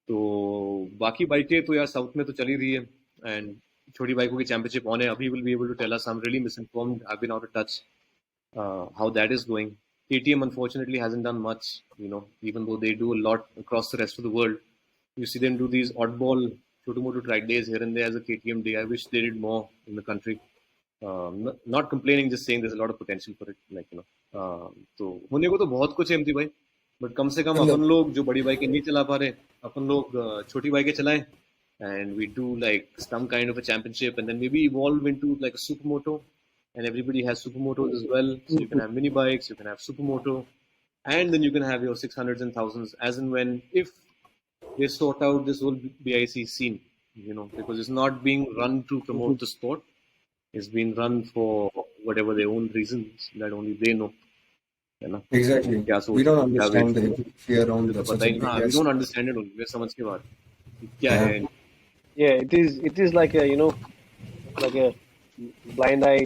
तो बाकी बाइकें तो यार south में तो चली रही है एंड छोटी बाइकों की चैंपियनशिप ऑन है अभी will be able to tell us I am really misinformed I have been out of touch how that is going. KTM unfortunately hasn't done much, even though they do a lot across the rest of the world. You see them do these oddball Chotu-Motu track days here and there as a KTM day. I wish they did more in the country. Not complaining, just saying there's a lot of potential for it. तो होने को तो बहुत कुछ है एमती भाई, but कम से कम अपन लोग जो बड़ी बाइकें नहीं चला पा रहे, अपन लोग छोटी बाइकें चलाएं, and we do like some kind of a championship and then maybe evolve into like a supermoto. And everybody has supermotos as well. So you can have mini bikes, you can have supermoto, and then you can have your 600s and 1000s as and when, if they sort out this whole BIC scene, because it's not being run to promote the sport. It's being run for whatever their own reasons that only they know. Exactly. We don't understand the fear around that. We don't understand it only. We're समझ के बाद क्या है. Yeah, it is like a blind eye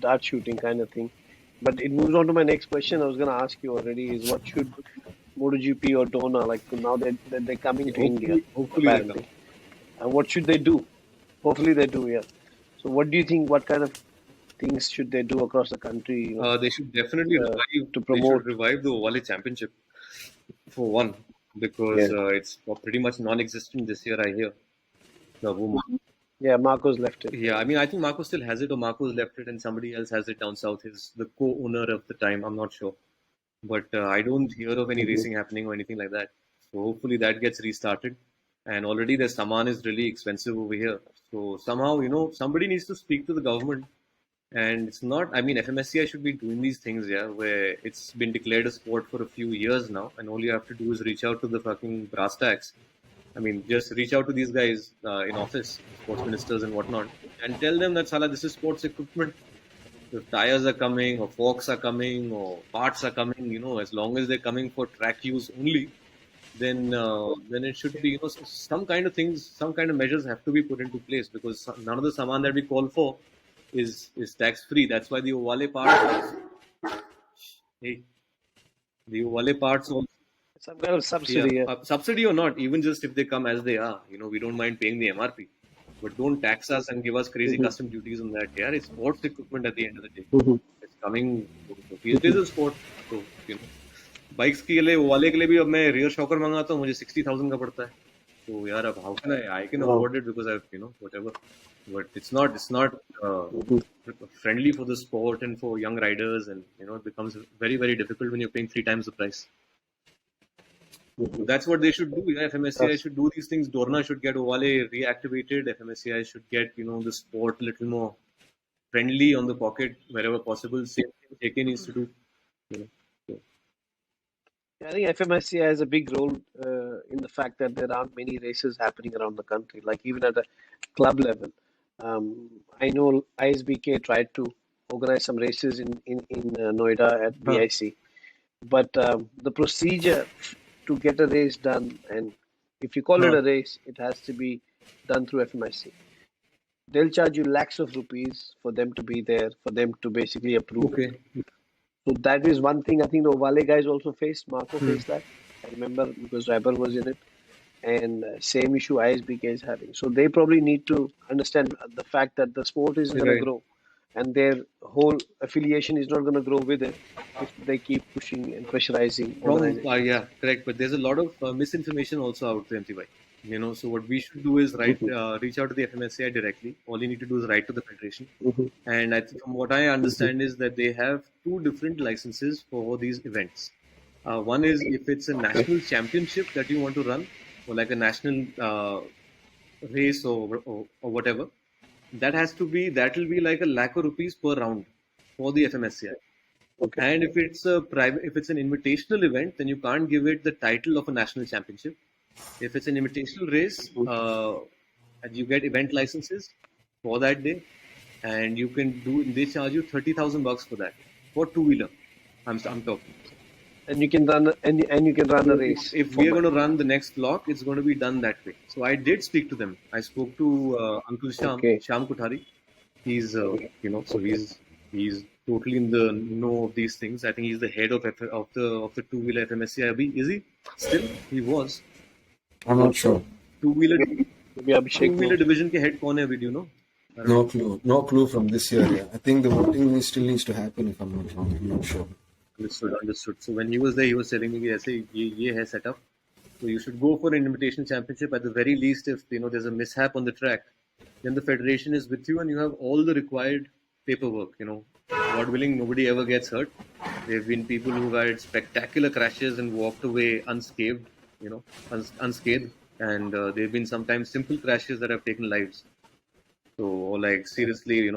dart shooting kind of thing. But it moves on to my next question. I was going to ask you already is what should MotoGP or Dona, like now that they're coming to India, apparently. And what should they do? Hopefully they do, yeah. So what do you think, what kind of things should they do across the country? They should definitely revive the Ovale Championship for one, because it's pretty much non-existent this year, I hear. Yeah, Marco's left it. Yeah, I mean, I think Marco still has it, or Marco's left it, and somebody else has it down south. He's the co-owner of the time. I'm not sure, but I don't hear of any racing happening or anything like that. So hopefully that gets restarted. And already the saman is really expensive over here. So somehow, somebody needs to speak to the government. And it's not. I mean, FMSCI should be doing these things, where it's been declared a sport for a few years now, and all you have to do is reach out to the fucking brass tacks. I mean, just reach out to these guys in office, sports ministers and whatnot, and tell them that, Sala, this is sports equipment. If tires are coming, or forks are coming, or parts are coming, as long as they're coming for track use only, then it should be, some kind of things, some kind of measures have to be put into place, because none of the saman that we call for is tax free. That's why the Ovale parts, the Ovale parts also. Some kind of subsidy. Yeah. Subsidy or not, even just if they come as they are, we don't mind paying the MRP, but don't tax us and give us crazy custom duties on that. Yeah, it's sports equipment at the end of the day. It's coming. It is a sport. So bikes के लिए वाले के लिए भी अब मैं rear shocker मंगाता हूँ, मुझे 60,000 का पड़ता है. तो यार अब how can I can afford it because I whatever, but it's not friendly for the sport and for young riders, and it becomes very, very difficult when you're paying 3 times the price. So that's what they should do. Yeah, FMSCI should do these things. Dorna should get Ovale reactivated. FMSCI should get the sport a little more friendly on the pocket wherever possible. Same thing JK needs to do. I think FMSCI has a big role in the fact that there aren't many races happening around the country, like even at a club level. I know ISBK tried to organize some races in Noida at BIC, but the procedure to get a race done, and if you call it a race, it has to be done through FMSC. They'll charge you lakhs of rupees for them to be there, for them to basically approve. Okay. So that is one thing I think the Ovale guys also faced. Marco faced that. I remember because Raber was in it. and same issue ISBK is having. So they probably need to understand the fact that the sport is going to Right. grow, and their whole affiliation is not going to grow with it if they keep pushing and pressurizing Wrong. organizations. Yeah, correct. But there's a lot of misinformation also out there, MTY. So what we should do is reach out to the FMSCI directly. All you need to do is write to the federation. And from what I understand is that they have two different licenses for these events. One is if it's a national championship that you want to run, or like a national race or whatever, that will be like ₹1 lakh per round for the FMSCI. Okay. And if it's an invitational event, then you can't give it the title of a national championship. If it's an invitational race, and you get event licenses for that day, and they charge you $30,000 for that for two-wheeler. I'm talking. And you can run a race. If we are going to run the next block, it's going to be done that way. So I did speak to them. I spoke to Uncle Sham Kothari. He's he's totally in the know of these things. I think he's the head of the two-wheeler FMSCI. Is he still? He was. I'm not sure. Two-wheeler Two-wheeler division ke head kaun hai? Do you know? No clue. No clue from this year. Yeah. I think the voting still needs to happen. If I'm not wrong, I'm not sure. Understood. So when he was there, he was telling me that ye hai setup. So you should go for an invitation championship at the very least. If there's a mishap on the track, then the federation is with you and you have all the required paperwork. God willing, nobody ever gets hurt. There have been people who had spectacular crashes and walked away unscathed. Unscathed, and there have been sometimes simple crashes that have taken lives. So, or like seriously,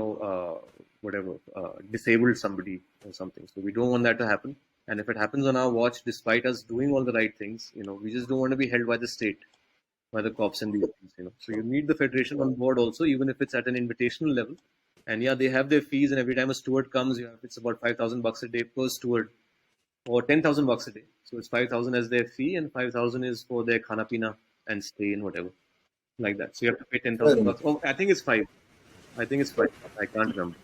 disabled somebody or something. So we don't want that to happen. And if it happens on our watch, despite us doing all the right things, we just don't want to be held by the state, by the cops and these things. So you need the federation on board also, even if it's at an invitational level. And yeah, they have their fees, and every time a steward comes, it's about $5,000 a day per steward, or $10,000 a day. So it's 5,000 as their fee, and 5,000 is for their khana pina and stay and whatever, like that. So you have to pay $10,000. Oh, I think it's 5. I can't remember.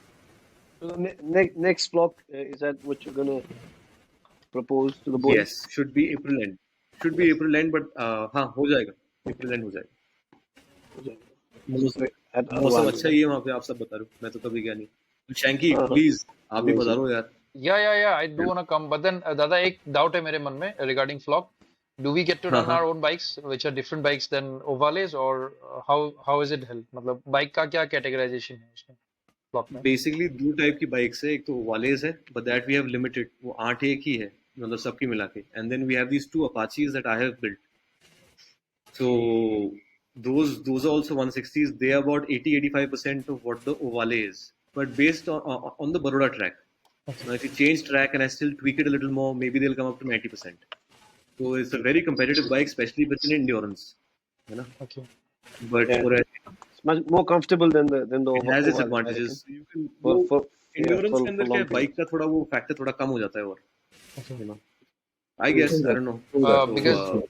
So the next block, is that what you're gonna propose to the board? Yes, should be April end. But हो जाएगा. April end हो जाएगा. मौसम अच्छा ही है वहाँ पे, आप सब बता रहे हो. मैं तो कभी गया नहीं. Shanky, please, आप भी पधारो यार. Yeah, I do want to come, but then Dada, एक doubt है मेरे मन में regarding flock. Do we get to run our own bikes, which are different bikes than ovales, or how is it held? मतलब bike का क्या categorization है उसमें? Flock में? Basically दो type की bikes है. एक तो ovales है, but that we have limited. वो 8 एक ही है, मतलब सबकी मिला के. And then we have these 2 Apaches that I have built. So those are also 160s. They are about 80-85% of what the ovale is, but based on the Baroda track. Now, if you change track and I still tweak it a little more, maybe they'll come up to 90%. So it's a very competitive bike, especially if it's in endurance. Okay. But It's much more comfortable than the it has its advantages. You can endurance के अंदर क्या bike का थोड़ा वो factor थोड़ा कम हो जाता है और. I guess I don't know. Because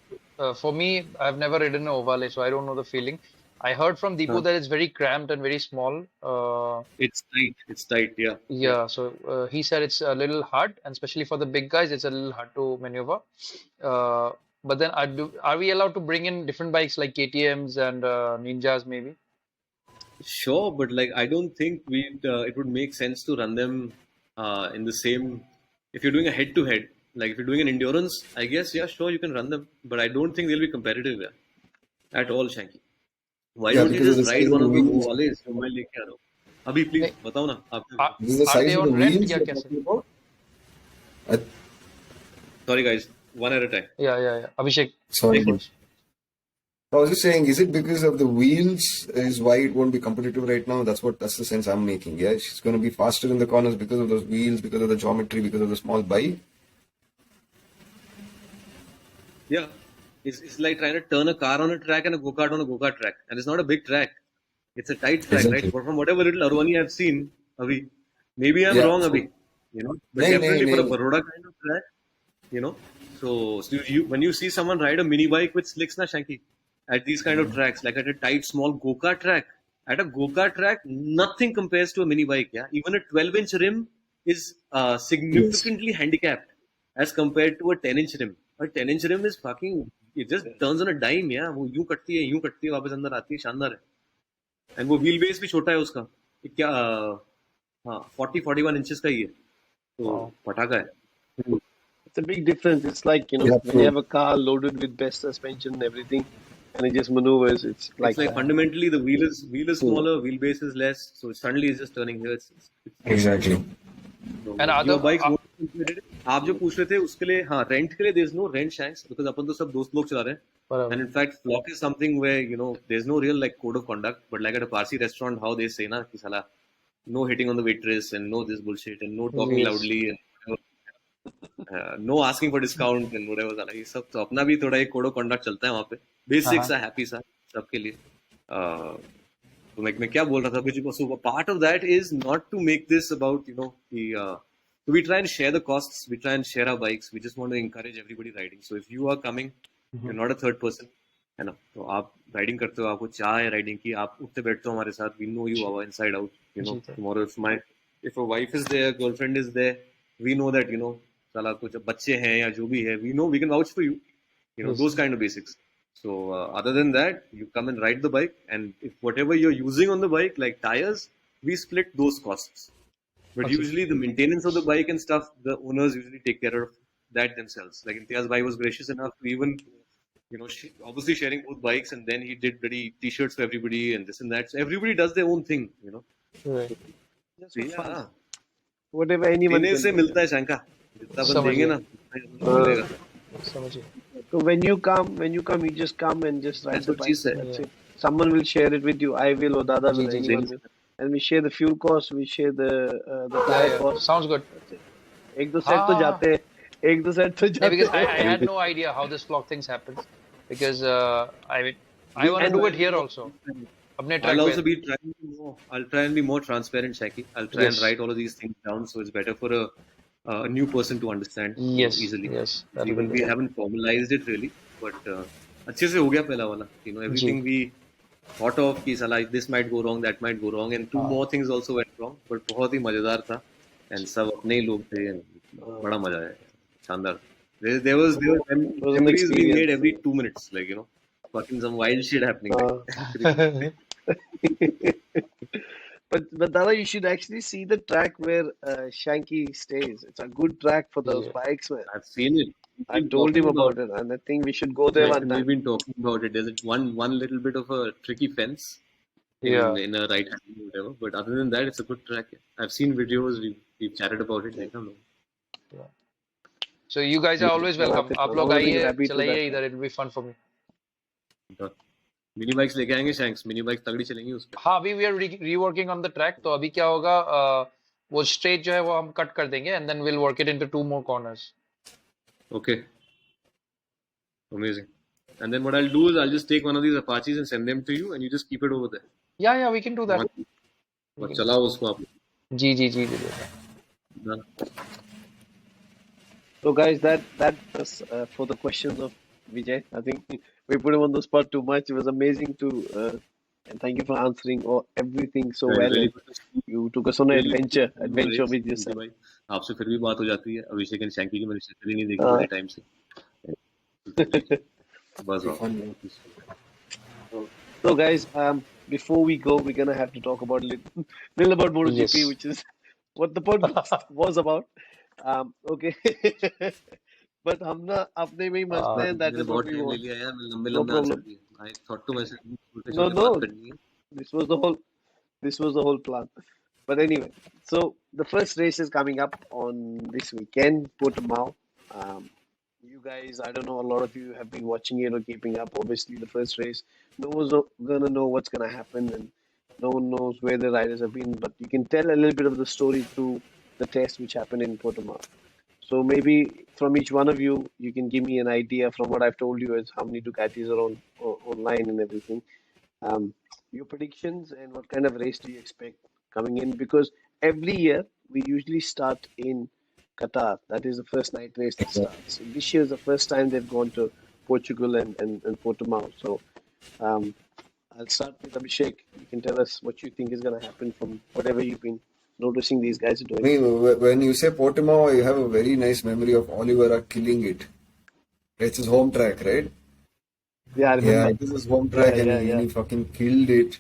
for me, I've never ridden an ovale, so I don't know the feeling. I heard from Deepu that it's very cramped and very small. It's tight, yeah. Yeah, so he said it's a little hard, and especially for the big guys, it's a little hard to maneuver. But then are we allowed to bring in different bikes like KTMs and Ninjas maybe? Sure, but like I don't think it would make sense to run them in the same. If you're doing a head-to-head, like if you're doing an endurance, I guess yeah, sure you can run them, but I don't think they'll be competitive there at all, Shanky. Why don't you just ride one of the ovales जो मैं लेके आ रहा हूँ? अभी please बताओ ना आप. Are they on rent या कैसे? Sorry guys, one at a time. Yeah. Abhishek. Sorry. I was just saying, is it because of the wheels is why it won't be competitive right now? That's the sense I'm making. Yeah, it's going to be faster in the corners because of those wheels, because of the geometry, because of the small bike. Yeah, it's like trying to turn a car on a track and a go-kart on a go-kart track, and it's not a big track. It's a tight track, right? But from whatever little Arwani I've seen, Abhi, maybe I'm wrong, Abhi, but definitely for a Baroda kind of track, So when you see someone ride a mini bike with slicks, na Shanky, at these kind of tracks, like at a tight, small go-kart track, at a go-kart track, nothing compares to a mini bike. Yeah, even a 12-inch rim is significantly handicapped as compared to a 10-inch rim. A 10-inch rim is fucking it just turns on a dime, yeah. वो यूं कटती है वापस अंदर आती है, शानदार है. And वो wheel base भी छोटा है उसका. ये क्या हाँ 40-41 inches का ही है. तो पटाखा है. It's a big difference. It's like, when you have a car loaded with best suspension and everything, and it just maneuvers. It's like fundamentally the wheel is smaller, wheelbase is less, so suddenly it's just turning here. It's Exactly. so And your other bikes won't be competitive. आप जो पूछ रहे थे उसके लिए हाँ rent के लिए there's no rent shanks because अपन तो सब दोस्त लोग चला रहे हैं. बराबर. And in fact, flock is something where there's no real like code of conduct, but like at a Parsi restaurant, how they say ना कि साला no hitting on the waitress and no this bullshit and no talking Yes. loudly and no asking for discount and whatever साला ये सब तो अपना भी थोड़ा एक code of conduct चलता है वहाँ पे. Basics सा happy सा सबके लिए. तो मैं क्या बोल रहा था कुछ so part of that is not to make this about so we try and share the costs, we try and share our bikes, we just want to encourage everybody riding. So if you are coming, you're not a third person, है ना, तो आप riding करते हो, आपको चाह है riding की, आप उठते बैठते हो हमारे साथ, we know you our inside out, tomorrow if a wife is there, girlfriend is there, we know that साला कुछ बच्चे हैं या जो भी है, we know we can vouch for you, those kind of basics. So other than that, you come and ride the bike, and if whatever you're using on the bike, like tires, we split those costs. But usually the maintenance of the bike and stuff, the owners usually take care of that themselves. Like Imtiaz Bhai was gracious enough to even, obviously sharing both bikes, and then he did bloody t-shirts for everybody and this and that. So everybody does their own thing, Right. just for fun. Whatever anyone देने can से do. मिलता है शंका, जितना अपन समझ देंगे गया. ना उतना ही मिलेगा. समझिए. So when you come, you just come and just ride That's the what bike. she said. That's it. Someone will share it with you. I will, or Dada will, ji, ji, anyone ji. will. And we share the fuel cost. We share the tire cost. Sounds good. एक दो set तो जाते हैं. एक दो set तो Yeah, जाते because I हैं. had no idea how this vlog things happens because I want to do it here also. अपने track I'll also पे. be trying to I'll try and be more transparent, Shaki. I'll try and Yes. write all of these things down so it's better for a new person to understand Yes. easily. Yes. That will Even be we good. haven't formalized it really, but अच्छे से हो गया पहला वाला. Everything we thought of कि साला this might go wrong, that might go wrong, and two more things also went wrong. But बहुत ही मजेदार था, and सब अपने ही लोग थे, and बड़ा मजा आया, शानदार. There was an memories being made experience. every 2 minutes, like fucking some wild shit happening. But Dada, you should actually see the track where Shanky stays. It's a good track for those Yeah. bikes, man. I've seen it. I told him about it, and I think we should go there one We've time. been talking about it. There's one little bit of a tricky fence Yeah. in a right hand or whatever. But other than that, it's a good track. I've seen videos. We've chatted about it. Like, So you guys are always welcome. आप लोग Always आइए, happy to चलाइए that. इधर. It will be fun for me. Mini bikes लेके आएंगे shanks. Mini bikes तगड़ी चलेंगी उस पे. हाँ, अभी we are reworking on the track. तो अभी क्या होगा, वो straight जो है वो हम cut कर देंगे and then we'll work it into 2 more corners. Okay. Amazing. And then what I'll do is I'll just take one of these Apaches and send them to you, and you just keep it over there. Yeah, we can do that. और चलाओ उसको आप. जी. Done. So, guys, that was for the questions of Vijay. I think we put him on the spot too much. It was amazing to, and thank you for answering everything so well. Really And you took us on an adventure with yourself. भाई आपसे फिर भी बात हो जाती है. अभिषेक and Shanky की मैंने शक्ल ही नहीं देखी बड़े टाइम से. बस So, guys, before we go, we're gonna have to talk about little about MotoGP, Yes. which is what the podcast was about. Okay. But हम ना अपने में ही मस्त हैं. That is what we ले want. लिया यार. मैंने लंबे No लंबे problem. आंसर दिए. I thought to myself छोटे No, छोटे no. बात करनी है. This was the whole plan. But anyway, so the first race is coming up on this weekend, Portimao. You guys, I don't know, a lot of you have been watching it or keeping up. Obviously, the first race, no one's gonna know what's gonna happen, and no one knows where the riders have been. But you can tell a little bit of the story through the test which happened in Portimao. So maybe from each one of you, you can give me an idea from what I've told you as how many Ducatis are online and everything. Your predictions and what kind of race do you expect coming in? Because every year we usually start in Qatar. That is the first night race that starts. So this year is the first time they've gone to Portugal and Portimao. So I'll start with Abhishek. You can tell us what you think is going to happen from whatever you've been noticing these guys are doing. I mean, when you say Portimao, you have a very nice memory of Oliveira killing it. It's his home track, right? Yeah, I Yeah, remember. this is home track Yeah, and yeah, yeah. he fucking killed it.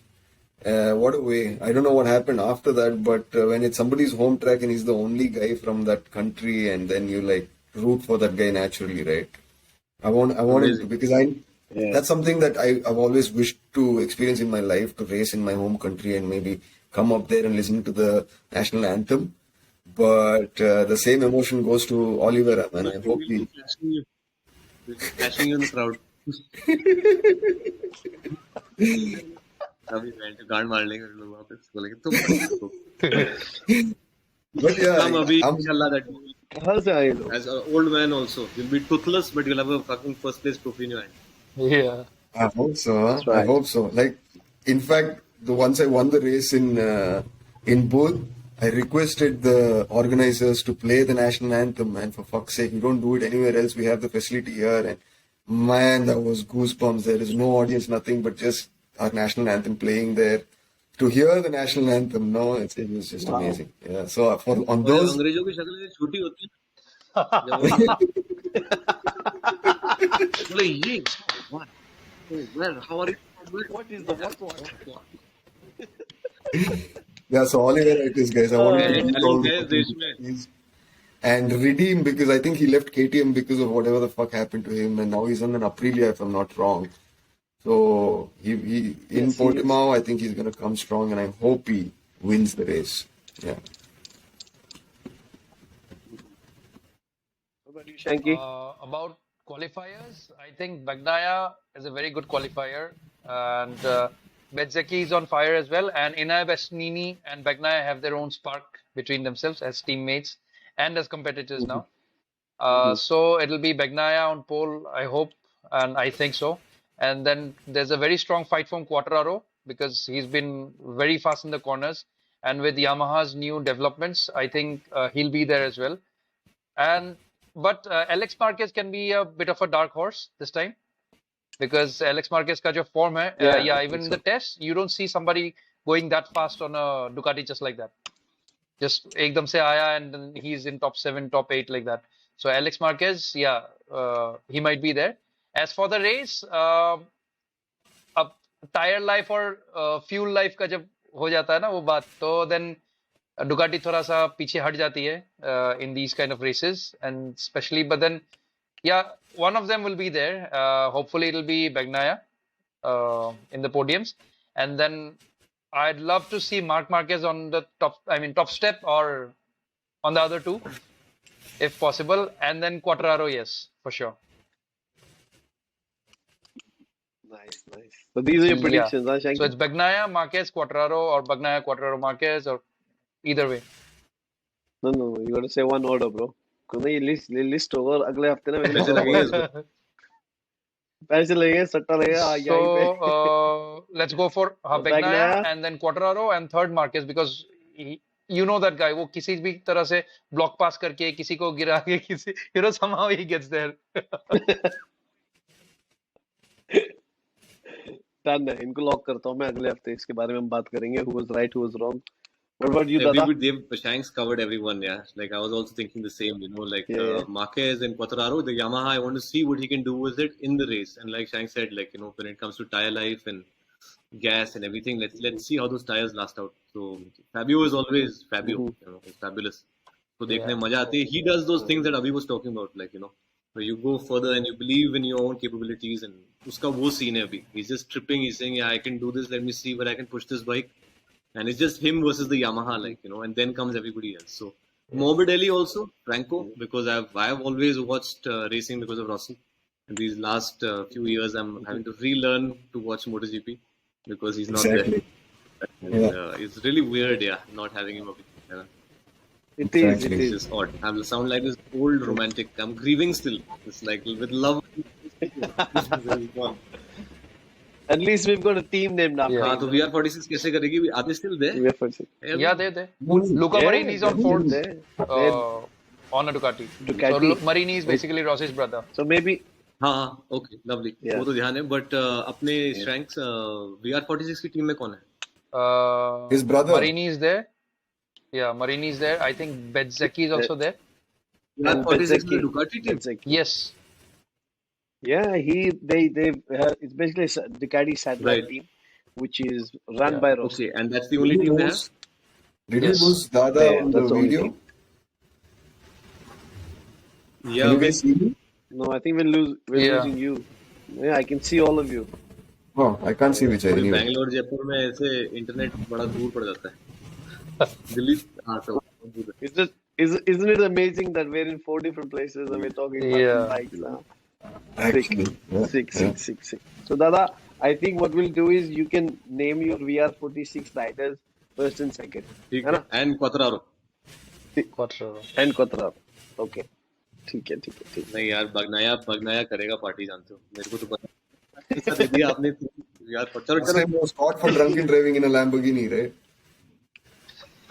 What a way. I don't know what happened after that, but when it's somebody's home track and he's the only guy from that country, and then you like root for that guy naturally, right? I want him to, Amazing. because Yeah. that's something that I've always wished to experience in my life, to race in my home country and maybe come up there and listen to the national anthem. But the same emotion goes to Oliver, and I hope We'll be he. flashing you. We'll be flashing you in the crowd. अभी belt guard मार लेंगे लोग वापस बोलेंगे तुम But yeah, come अभी I'm इंशाल्लाह that कहाँ से आए लोग? as an old man also you'll be toothless but you'll have a fucking first place trophy in your hand. Yeah. I hope so. Huh? That's right. I hope so. Like, in fact, the once I won the race in Booth, I requested the organizers to play the national anthem. And for fuck's sake, we don't do it anywhere else. We have the facility here, and man, that was goosebumps. There is no audience, nothing, but just our national anthem playing there. To hear the national anthem, no, it was just Wow. amazing. Yeah. So on और those, अंग्रेजों की शक्ल ऐसी छोटी होती है जब वो बोले ये what oh well how are you What is the what? yeah. So Oliver, it is, guys. I wanted to Italian meet all the guys fucking देश में Portuguese and redeem, because I think he left KTM because of whatever the fuck happened to him, and now he's on an Aprilia, if I'm not wrong. So he in Yes, he is. Portimao, I think he's gonna come strong, and I hope he wins the race. Yeah. What about you, Shanky? About qualifiers, I think Bagnaia is a very good qualifier, and Bezzecchi is on fire as well. And Inai Besnini and Bagnaia have their own spark between themselves as teammates and as competitors now. So it'll be Bagnaia on pole, I hope, and I think so. And then there's a very strong fight from Quartararo because he's been very fast in the corners. And with Yamaha's new developments, I think he'll be there as well. But Alex Marquez can be a bit of a dark horse this time because Alex Marquez ka jo form hai, Yeah, I even think in the so. test, you don't see somebody going that fast on a Ducati just like that. Just ekdam se aaya and then he's in top 7, top 8 like that. So Alex Marquez, yeah, he might be there. As for the race, अब tyre life और fuel life का जब हो जाता है ना वो बात, तो देन Ducati थोड़ा सा पीछे हट जाती है in these kind of races, and especially, but then yeah, one of them will be there. Hopefully it'll be Bagnaia in the podiums, and then I'd love to see Marc Marquez on the top step or on the other two if possible, and then Quartararo, yes, for sure. Nice, nice. So these are your Yeah. predictions, huh, So Shanky? it's Bagnaia, Marquez, Quartararo, or Bagnaia, Quartararo, Marquez, or either way. No, you got to say one order, bro. क्यों नहीं list होगा और अगले हफ्ते ना मेरे पैसे को लगेंगे इसको पैसे लगेंगे, सट्टा लगेगा यहीं पे. So let's go for Bagnaia Bagnaia. and then Quartararo and third Marquez because you know that guy. वो किसी भी तरह से block pass करके किसी को गिरा के किसी somehow he gets there. Done है, इनको लॉक करता हूँ मैं. अगले हफ्ते इसके बारे में हम बात करेंगे. Who was right, who was wrong? What about you, Dada? Shanks covered everyone, yeah. Like I was also thinking the same, like Yeah. Marquez and Quartararo, the Yamaha. I want to see what he can do with it in the race. And like Shanks said, like when it comes to tire life and gas and everything, let's see how those tires last out. So Fabio is always Fabio, it's fabulous. So देखने में मजा आती है. He does those things that Abhi was talking about, like where you go further and you believe in your own capabilities. And उसका वो scene है अभी. He's just tripping. He's saying, yeah, I can do this. Let me see where I can push this bike. And it's just him versus the Yamaha, and then comes everybody else. So Morbidelli also, Franco, because I've always watched racing because of Rossi. And these last few years, I'm having to relearn to watch MotoGP because he's not Exactly. there. And, it's really weird, not having him. It is. Exactly. It's just odd. I sound like this old romantic. I'm grieving still. It's like with love. At least we've got a team named after Yeah. हाँ him. तो VR46 कैसे करेगी? Are they still there? VR46. Yeah, there. Luca Yeah, Marini is on fourth there. on a Ducati. Ducati. So Marini is basically Rossi's brother. So maybe हाँ okay, lovely. Yeah. वो तो ध्यान है. But अपने Shanks VR46 की team में कौन है? His brother. Marini is there. Yeah, Marini is there. I think Bezzecchi is also there. VR46 Bezzecchi. में Ducati team. Bezzecchi. Yes. Yeah, it's basically a Ducati satellite Right. team, which is run Yeah. by Rossi. Okay, and that's the Did only you team they have? lose? Did you Yes. lose Dada Yeah, on the that's the only video? team. Yeah, Can you we. guys see me? No, I think we're Yeah. losing you. Yeah, I can see all of you. Oh, I can't see Vijay अभी anyway. Bangalore Jaipur में ऐसे internet बड़ा दूर पड़ जाता है दिल्ली हाँ तो दूर है. It's just isn't it amazing that we're in 4 different places and we're talking fucking Yeah. bikes now? Actually, yeah, yeah. Sick. So, Dada, I think what we'll do is you can name your VR46 riders first and second. ठीक है है ना? And क्वात्रारो. Quattro. And Kotra. Okay. ठीक है. नहीं यार बगनाया करेगा party जानते हो मेरे को तो पता ऐसा दे दिया आपने यार चलो Last चलो time I was caught for drunken driving in a Lamborghini, right?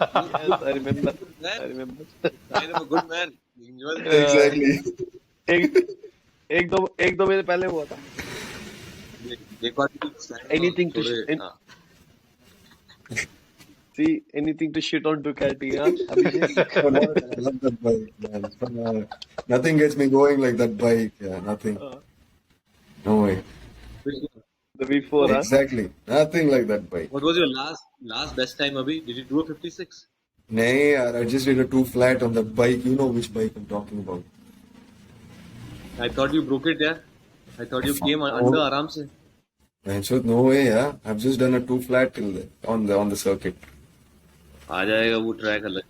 Yes, I remember. I am a good man. Enjoy the Exactly. एक दो महीने पहले हुआ था. एक बार Anything to थोड़े sh- See, anything to shit on Ducati, huh? Abhishek? Oh, no, I love that bike, man. Nothing gets me going like that bike. Yeah, nothing. No way. The V4, huh? Exactly. Nothing like that bike. What was your last best time Abhi? Did you do a 56? Nay, yaar, I just did a 2 flat on that bike. You know which bike I'm talking about. I thought you broke it, yeah. I thought you came under आराम से. Man, so no way, yeah. I've just done a 2 flat till on the circuit. आ जाएगा वो track अलग.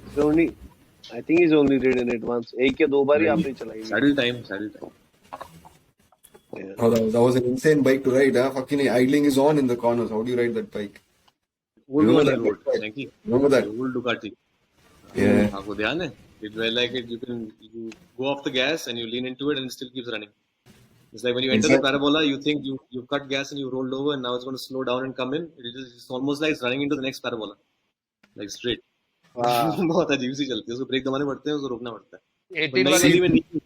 He's only, I think he's only ridden it once. एक या दो बार ही आपने चलाई. Saddle time. Yeah. Oh, that was an insane bike to ride, huh? Fucking idling is on in the corners. How do you ride that bike? Old You know one that road. bike? Thank you. Remember that? Old Ducati. Yeah. आपको ध्यान है? It was like it. You go off the gas and you lean into it and it still keeps running. It's like when you enter the Exactly. parabola, you think you cut gas and you rolled over and now it's going to slow down and come in. It's almost like it's running into the next parabola, like straight. बहुत अजीब सी चलती है. उसको break दबाने पड़ते हैं, उसको रोकना पड़ता है. 18 नई वाली गली में नहीं.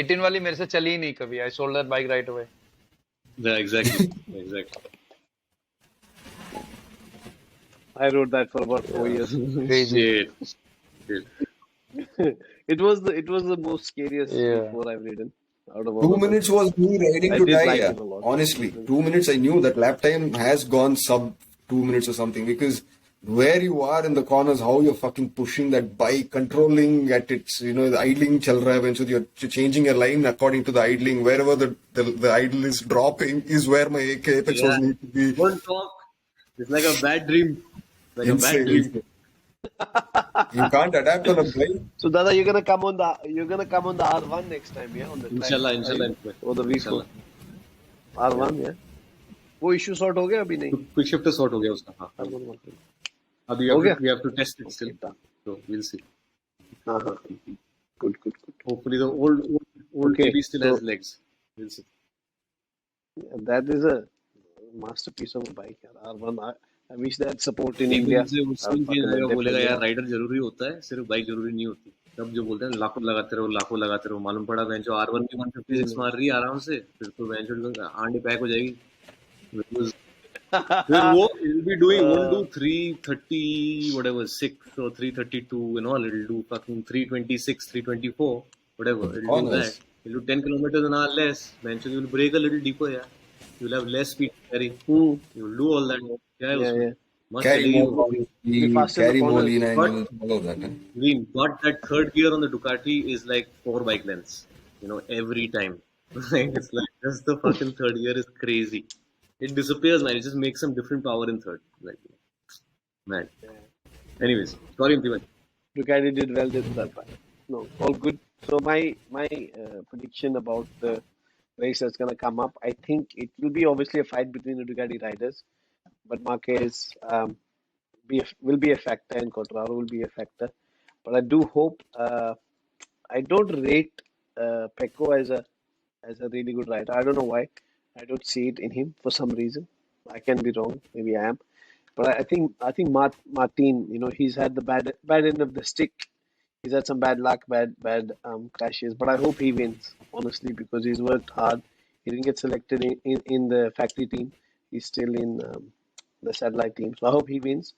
18 वाली मेरे से चली ही नहीं कभी. I sold that bike right away. Yeah, exactly. I rode that for about 4 years. Crazy. Shit. It was the most scariest Yeah. V4 I've ridden. Out of all 2 of them. minutes was me riding I to did die. like Yeah. it a lot. Honestly, 2 minutes I knew that lap time has gone sub 2 minutes or something because where you are in the corners, how you're fucking pushing that bike, controlling at its, the idling chal raha hai, so you're changing your line according to the idling. Wherever the idle is dropping is where my apex was need to be. Don't talk. It's like a bad dream. Like a bad Insane. dream. You can't adapt on a bike. So Dada, you're gonna come on the R1 next time, yeah? On the track. Inshallah. Or the V4. R1, yeah. वो issue sort हो गया अभी नहीं. Quick shift sort हो गया उसका. हाँ. R1 अभी हो गया? we have to test it still. So we'll see. हाँ. Good. Hopefully the old Okay, baby still so- has legs. We'll see. That is a masterpiece of a bike, यार. R1. I wish that support in India. से उसको बोलेगा यार rider जरूरी होता है, सिर्फ बाइक जरूरी नहीं होती. तब जो बोलते हैं लाखों लगाते रहो मालूम पड़ा बेंचो R1 की 156 मार रही है आराम से, फिर तो बेंचो आंडी पैक हो जाएगी. फिर वो will be doing won't do 330 whatever 6 or 332 and all. It'll do fucking 326 324 whatever. It'll do Honest. that. It'll do 10 kilometers an hour less. Bench you'll brake a little deeper, yeah. You'll have less speed carry. You'll do all that. Yeah. Must Carry चलेगी more वो. body, faster in carry the more corners. lean angles, all of that. Green, but that third gear on the Ducati is like 4 bike lengths. Every time. It's like just the fucking third gear is crazy. It disappears, man. It just makes some different power in third. Like, man. Anyways, sorry, Antiman. Ducati did well this that time. No, all good. So my prediction about the race that's gonna come up, I think it will be obviously a fight between the Ducati riders, but Marquez will be a factor and Quartararo will be a factor. But I do hope. I don't rate Pecco as a really good rider. I don't know why. I don't see it in him for some reason. I can be wrong. Maybe I am. But I think Martin, he's had the bad end of the stick. He's had some bad luck, bad crashes. But I hope he wins, honestly, because he's worked hard. He didn't get selected in the factory team. He's still in the satellite team. So I hope he wins.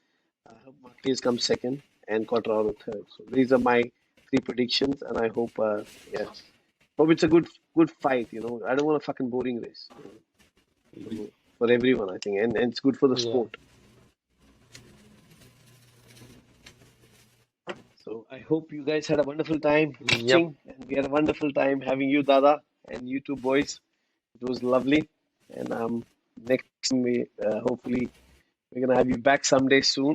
I hope Marquez comes second and Quartararo third. So these are my 3 predictions, and I hope, hope it's a good good fight. I don't want a fucking boring race. For everyone, I think, and it's good for the Yeah. sport. So I hope you guys had a wonderful time watching, and we had a wonderful time having you, Dada, and you two boys. It was lovely, and next time we hopefully we're gonna have you back someday soon.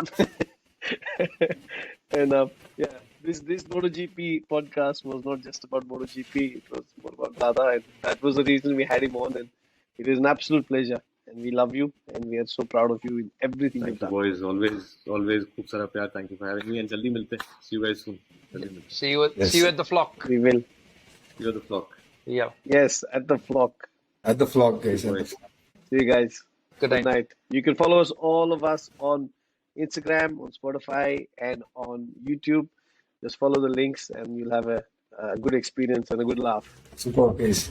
And yeah, this MotoGP podcast was not just about MotoGP; it was more about Dada, and that was the reason we had him on. And it is an absolute pleasure, and we love you, and we are so proud of you in everything you've Thank you, done. boys. Always खूब सारा प्यार. Thank you for having me, and जल्दी मिलते हैं. See you guys soon. जल्दी मिलते हैं. See you at the flock. We will. You're the flock. Yeah. Yes, at the flock. At the flock, guys. At the Boys. flock. See you guys. Good Good night. night. You can follow us, all of us, on Instagram, on Spotify, and on YouTube. Just follow the links, and you'll have a good experience and a good laugh. Super, guys.